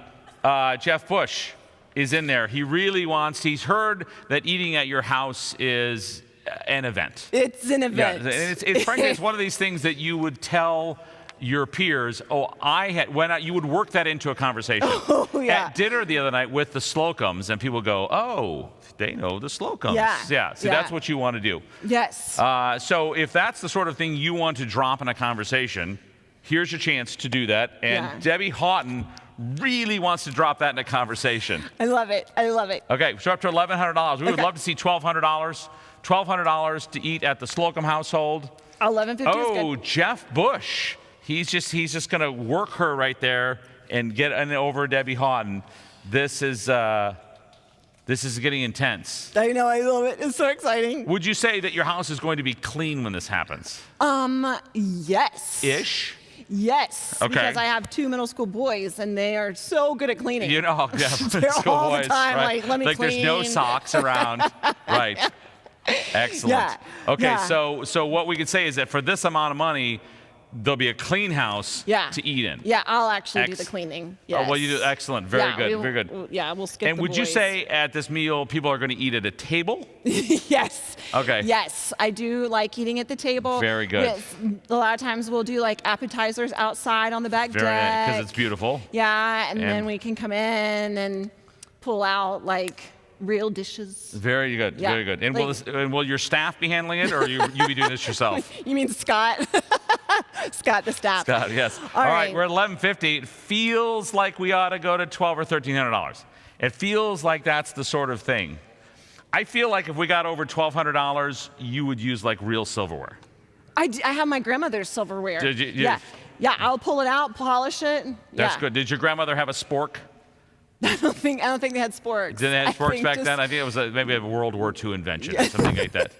Jeff Bush is in there. He's heard that eating at your house is an event. It's an event. Yeah, and it's frankly, it's one of these things that you would tell your peers, you would work that into a conversation. Oh, yeah. At dinner the other night with the Slocums, and people go, oh, they know the Slocums. Yeah. See, that's what you want to do. Yes. So if that's the sort of thing you want to drop in a conversation, here's your chance to do that. And Debbie Houghton really wants to drop that in a conversation. I love it. Okay, so up to $1,100. We would love to see $1,200. $1,200 to eat at the Slocum household. $11.50 is good. Jeff Bush. He's just going to work her right there and get over Debbie Houghton. This is getting intense. I know. I love it. It's so exciting. Would you say that your house is going to be clean when this happens? Yes. Ish? Yes. Okay. Because I have 2 middle school boys, and they are so good at cleaning. You know, yeah, They're school all the boys, time right? like, let me there's no clean. socks around. Right. Excellent. Yeah. Okay, Yeah. so what we could say is that for this amount of money, there'll be a clean house to eat in. Yeah, I'll actually do the cleaning. Yes. Oh, well, you do excellent. Very good. Very good. Yeah, we'll skip And the would you boys. say at this meal people are going to eat at a table? Yes. Okay. Yes, I do like eating at the table. Very good. A lot of times we'll do like appetizers outside on the back Very nice, deck. because it's beautiful. Yeah, and then we can come in and pull out like real dishes. Very good. Yeah. Very good. And Like- will your staff be handling it, or you be doing this yourself? You mean Scott? Scott, the staff. Scott, yes. All All right. right, we're at $11.50. It feels like we ought to go to $1,200 or $1,300. It feels like that's the sort of thing. I feel like if we got over $1,200, you would use like real silverware. I have my grandmother's silverware. Did you- Yeah. Yeah, I'll pull it out, polish it. That's Yeah. good. Did your grandmother have a spork? I don't think they had sporks. Did they have I sporks think back just- then? I think it was maybe a World War II invention or something like that.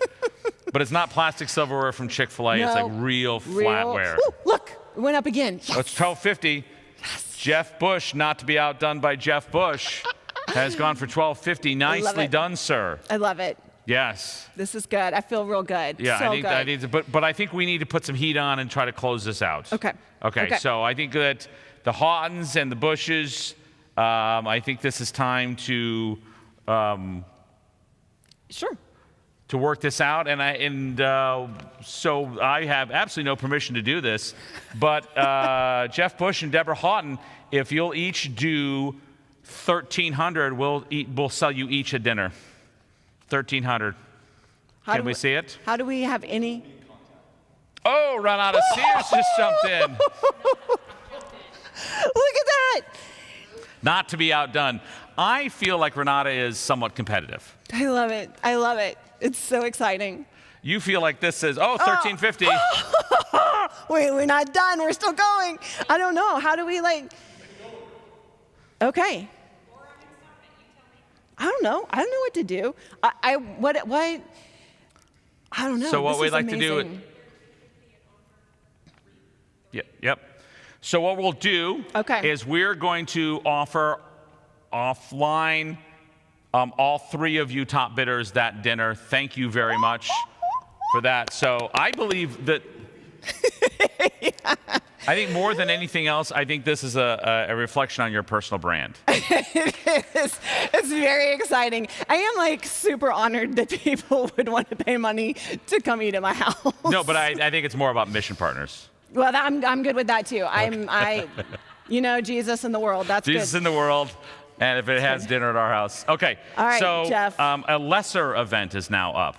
But it's not plastic silverware from Chick-fil-A. It's No. like real flatware. Ooh, look, it went up again. Yes. It's $12.50. Yes. Jeff Bush, not to be outdone by Jeff Bush, has gone for $12.50. Nicely it. done, sir. I love it. Yes. This is good. I feel real good. Yeah, so I need to, but I think we need to put some heat on and try to close this out. Okay. Okay. So I think that the Houghtons and the Bushes, I think this is time to Sure. to work this out, so I have absolutely no permission to do this, but Jeff Bush and Deborah Houghton, if you'll each do $1,300, we'll sell you each a dinner. $1,300. Can we see it? How do we have any? Oh, Renata Sears just jumped in. Look at that. Not to be outdone. I feel like Renata is somewhat competitive. I love it. I love it. It's so exciting. You feel like this is, $1,350. Wait, we're not done. We're still going. I don't know. How do we like? Okay. I don't know. I don't know what to do. I don't know. So what This we'd is like to do. amazing. Yep. So what we'll do is we're going to offer offline all 3 of you top bidders that dinner. Thank you very much for that. So I believe that. I think more than anything else, I think this is a reflection on your personal brand. It's very exciting. I am like super honored that people would want to pay money to come eat at my house. No, but I think it's more about mission partners. Well, I'm good with that too. Jesus in the world. That's Jesus good. in the world, and if it has dinner at our house. Okay. All right, so Jeff. A lesser event is now up.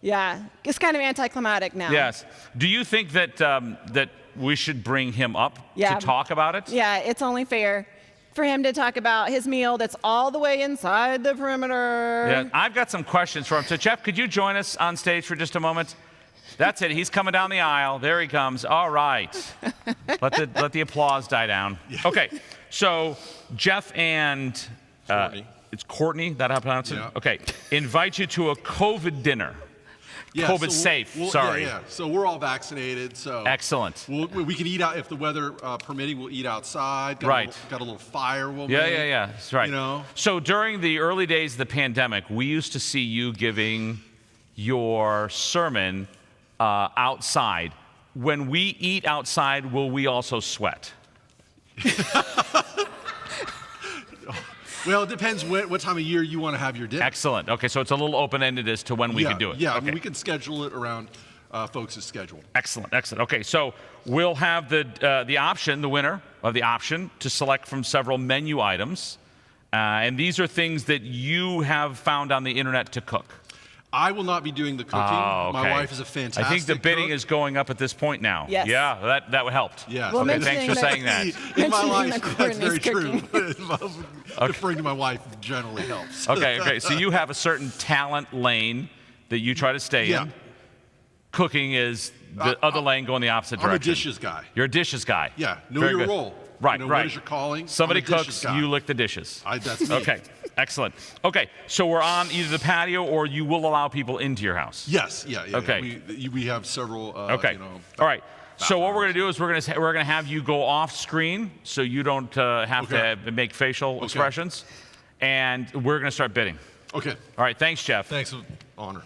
Yeah, it's kind of anticlimactic now. Yes. Do you think that we should bring him up to talk about it? Yeah, it's only fair for him to talk about his meal that's all the way inside the perimeter. Yeah, I've got some questions for him. So, Jeff, could you join us on stage for just a moment? That's it. He's coming down the aisle. There he comes. All right. Let the applause die down. Okay. So, Jeff and it's Courtney. That how I pronounce it? Yeah. Okay. Invite you to a COVID dinner. Yeah, COVID safe. Sorry. Yeah. So we're all vaccinated. So excellent. We can eat out if the weather permitting. We'll eat outside. Got a little fire. We'll Yeah. make, That's right. You know. So during the early days of the pandemic, we used to see you giving your sermon outside. When we eat outside, will we also sweat? Well, it depends what time of year you want to have your dinner. Excellent. Okay, so it's a little open-ended as to when we can do it. Yeah, okay. we can schedule it around folks' schedule. Excellent. Okay, so we'll have the option, the winner of the option, to select from several menu items. And these are things that you have found on the internet to cook. I will not be doing the cooking. Oh, okay. My wife is a fantastic I think the bidding cook. is going up at this point now. Yes. Yeah, that helped. Yes. Well, Okay, thanks for saying that. In my Mentioning life, that that's very Courtney's true. Deferring to my wife generally helps. Okay. So you have a certain talent lane that you try to stay in. Cooking is the other lane going the opposite direction. I'm a dishes guy. You're a dishes guy. Yeah. Know Very your good. role. Right. What is your calling? Somebody I'm a dishes cooks, guy. you lick the dishes. That's me. Okay. Excellent. Okay. So we're on either the patio or you will allow people into your house. Yes. Yeah. Okay. We have several. Okay. All right. So what we're going to do is we're going to have you go off screen so you don't have to make facial expressions, and we're going to start bidding. Okay. All right. Thanks, Jeff. Thanks. Honor.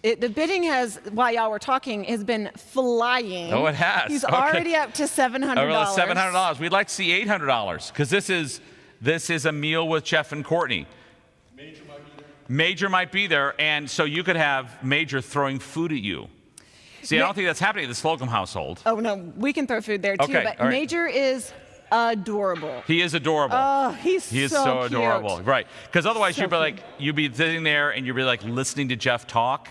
The bidding has, while y'all were talking, has been flying. Oh, it has. He's Okay. already up to $700. $700. We'd like to see $800 because this is a meal with Jeff and Courtney. Major might be there, and so you could have Major throwing food at you. See, I don't think that's happening at the Slocum household. Oh no, we can throw food there too. Okay, But all right. Major is adorable. He is adorable. Oh, he is so cute. adorable, right? Because otherwise So you'd be sitting there and you'd be like listening to Jeff talk.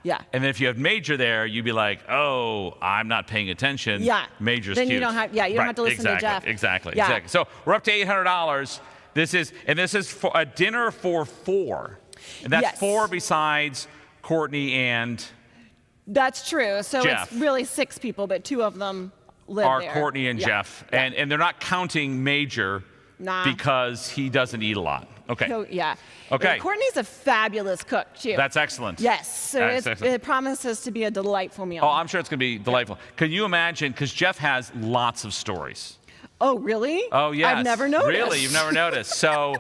Yeah. And then if you have Major there, you'd be like, oh, I'm not paying attention. Yeah. Major's Then cute. you don't have to listen to Jeff. Exactly. Yeah. So we're up to $800. This is for a dinner for 4. And that's Yes. 4 besides Courtney and That's true. So Jeff. it's really 6 people, but 2 of them live are there. Courtney and Yeah. Jeff. Yeah. And they're not counting Major because he doesn't eat a lot. Okay. So, yeah. Okay. Courtney's a fabulous cook too. That's excellent. Yes. So That's excellent. it promises to be a delightful meal. Oh, I'm sure it's going to be delightful. Can you imagine? Because Jeff has lots of stories. Oh, really? Oh, yes. I've never noticed. Really? You've never noticed. So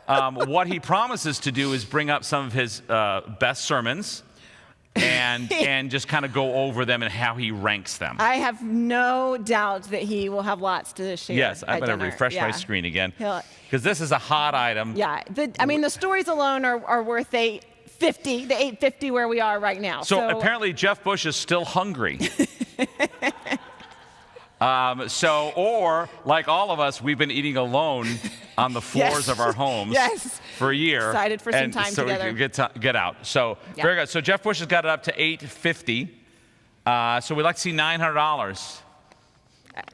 what he promises to do is bring up some of his best sermons and just kind of go over them and how he ranks them. I have no doubt that he will have lots to share. Yes, I'm at going to dinner. refresh my Yeah. screen again. He'll- Because this is a hot item. Yeah. The stories alone are worth $850 where we are right now. So apparently Jeff Bush is still hungry. Or like all of us, we've been eating alone on the floors Yes. of our homes Yes. for a year. Excited for some and time so together. we can get out. So Yeah. very good. So Jeff Bush has got it up to $850. So we'd like to see $900.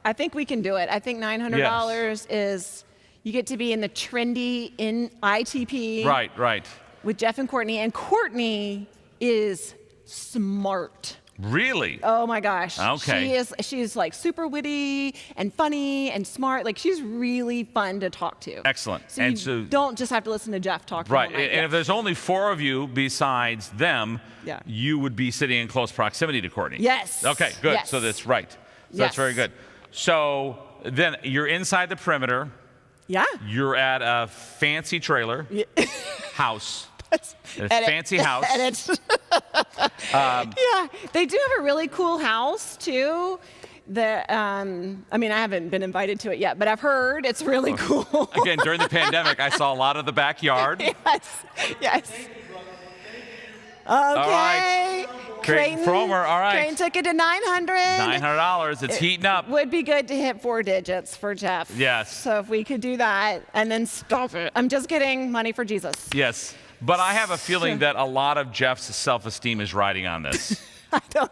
I think we can do it. I think $900 is, you get to be in the trendy in ITP. Right. With Jeff and Courtney. And Courtney is smart. Really? Oh my gosh. Okay. She's like super witty and funny and smart. Like she's really fun to talk to. Excellent. So And you so- don't just have to listen to Jeff talk. Right. The whole night. And if there's only 4 of you besides them, Yeah. you would be sitting in close proximity to Courtney. Yes. Okay, good. Yes. So that's right. So that's Yes. very good. So then you're inside the perimeter. Yeah. You're at a fancy trailer house. A Edit. fancy house. Edit. Yeah, they do have a really cool house too. I mean, I haven't been invited to it yet, but I've heard it's really cool. Again, during the pandemic, I saw a lot of the backyard. Yes. Okay. right. Creighton Fromer, all right. Creighton took it to $900. $900. It's heating up. Would be good to hit 4 digits for Jeff. Yes. So if we could do that and then stop it. I'm just kidding. Money for Jesus. Yes. But I have a feeling that a lot of Jeff's self-esteem is riding on this. I don't.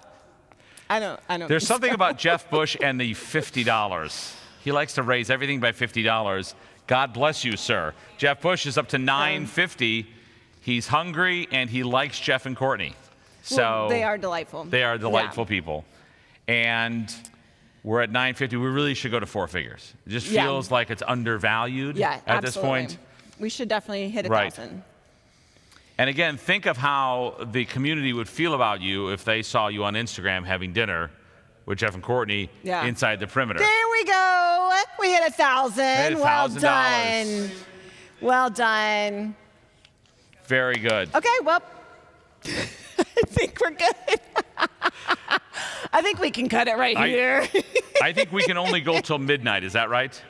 There's something about Jeff Bush and the $50. He likes to raise everything by $50. God bless you, sir. Jeff Bush is up to $950. He's hungry and he likes Jeff and Courtney. So Well, they are delightful. They are delightful Yeah. people. And we're at $950. We really should go to 4 figures. It just Yeah. feels like it's undervalued Yeah, at absolutely. this point. We should definitely hit Right. 1,000. And again, think of how the community would feel about you if they saw you on Instagram having dinner with Jeff and Courtney inside the perimeter. There we go. We hit 1,000. Hit Well $1,000. done. Well done. Very good. Okay, well, I think we're good. I think we can cut it right here. I think we can only go till midnight. Is that right?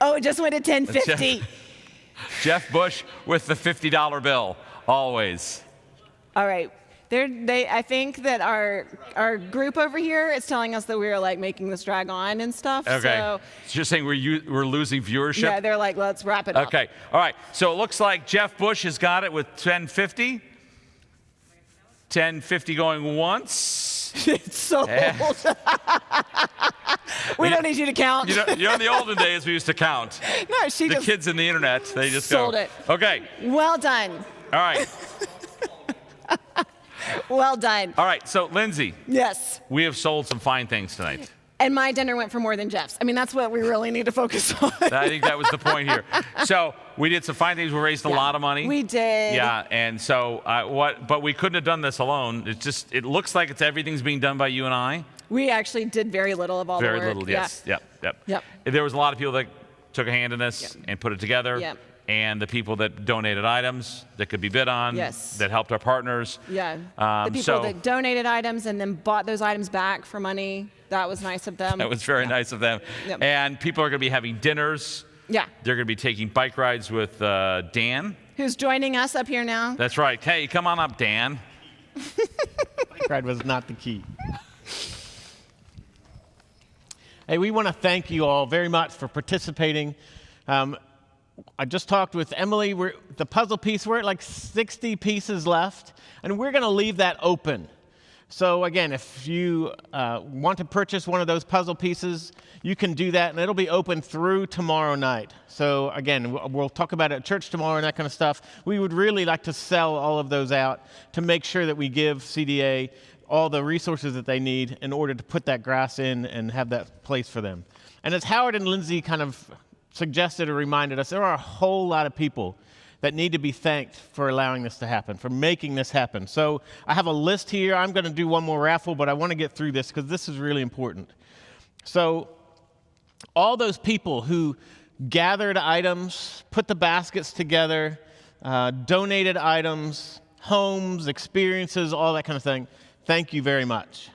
Oh, it just went to 1050. Jeff Bush with the $50 bill, always. All right. I think that our group over here is telling us that we're like making this drag on and stuff. Okay. So, It's just saying we're losing viewership? yeah, they're like, let's wrap it up. Okay. All right. So it looks like Jeff Bush has got it with 1050. 1050 going once. It's sold. We don't need you to count. You know, in the olden days, we used to count. No, she The just kids in the internet, they just sold go. it. Okay. Well done. All right. Well done. All right. So, Lindsay, Yes. we have sold some fine things tonight. And my dinner went for more than Jeff's. I mean, that's what we really need to focus on. I think that was the point here. So we did some fine things. We raised a lot of money. We did. Yeah, and so but we couldn't have done this alone. It looks like everything's being done by you and I. We actually did very little of all the work. Very little, yes. Yeah. Yep. There was a lot of people that took a hand in this and put it together. Yep. And the people that donated items that could be bid on. Yes. That helped our partners. Yeah. The people that donated items and then bought those items back for money. That was nice of them. That was very nice of them. Yep. And people are going to be having dinners. Yeah. They're going to be taking bike rides with Dan. Who's joining us up here now? That's right. Hey, come on up, Dan. Bike ride was not the key. Hey, we want to thank you all very much for participating. I just talked with Emily. The puzzle piece, we're at like 60 pieces left, and we're going to leave that open. So again, if you want to purchase one of those puzzle pieces, you can do that, and it'll be open through tomorrow night. So again, we'll talk about it at church tomorrow and that kind of stuff. We would really like to sell all of those out to make sure that we give CDA all the resources that they need in order to put that grass in and have that place for them. And as Howard and Lindsay kind of suggested or reminded us, there are a whole lot of people that need to be thanked for allowing this to happen, for making this happen. So I have a list here. I'm going to do one more raffle, but I want to get through this because this is really important. So all those people who gathered items, put the baskets together, donated items, homes, experiences, all that kind of thing, thank you very much.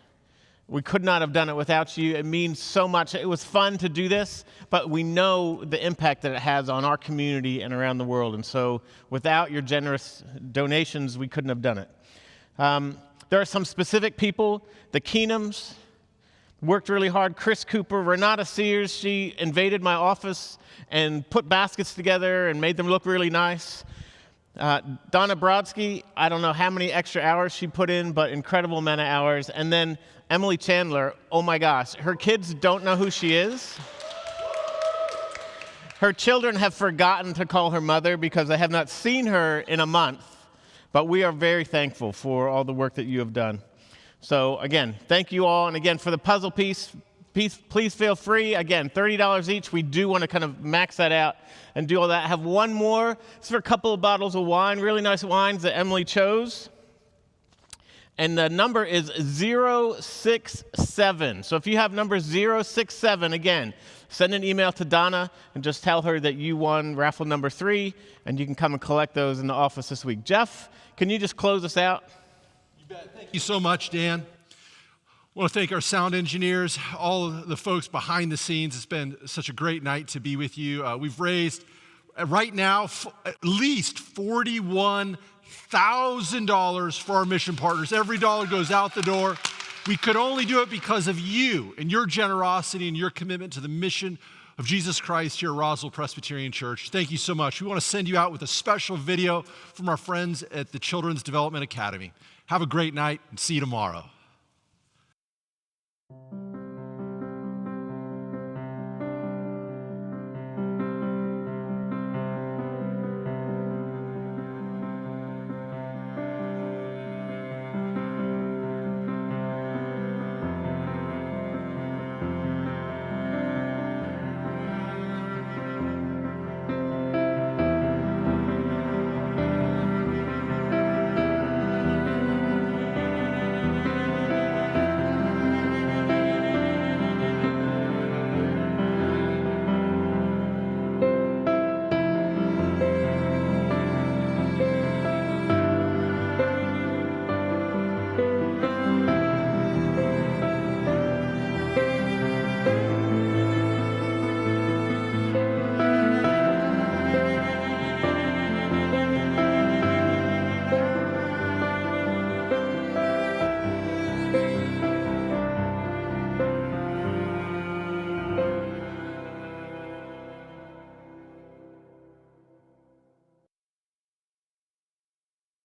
We could not have done it without you. It means so much. It was fun to do this, but we know the impact that it has on our community and around the world. And so without your generous donations, we couldn't have done it. There are some specific people. The Keenums worked really hard. Chris Cooper, Renata Sears, she invaded my office and put baskets together and made them look really nice. Donna Brodsky, I don't know how many extra hours she put in, but incredible amount of hours. And then Emily Chandler, oh my gosh, her kids don't know who she is. Her children have forgotten to call her mother because they have not seen her in a month. But we are very thankful for all the work that you have done. So again, thank you all. And again, for the puzzle piece, please feel free. Again, $30 each. We do want to kind of max that out and do all that. I have one more. It's for a couple of bottles of wine, really nice wines that Emily chose. And the number is 067. So if you have number 067, again, send an email to Donna and just tell her that you won raffle number 3, and you can come and collect those in the office this week. Jeff, can you just close us out? You bet. Thank you so much, Dan. I want to thank our sound engineers, all of the folks behind the scenes. It's been such a great night to be with you. We've raised, right now, at least $41,000 for our mission partners. Every dollar goes out the door. We could only do it because of you and your generosity and your commitment to the mission of Jesus Christ here at Roswell Presbyterian Church. Thank you so much. We want to send you out with a special video from our friends at the Children's Development Academy. Have a great night and see you tomorrow.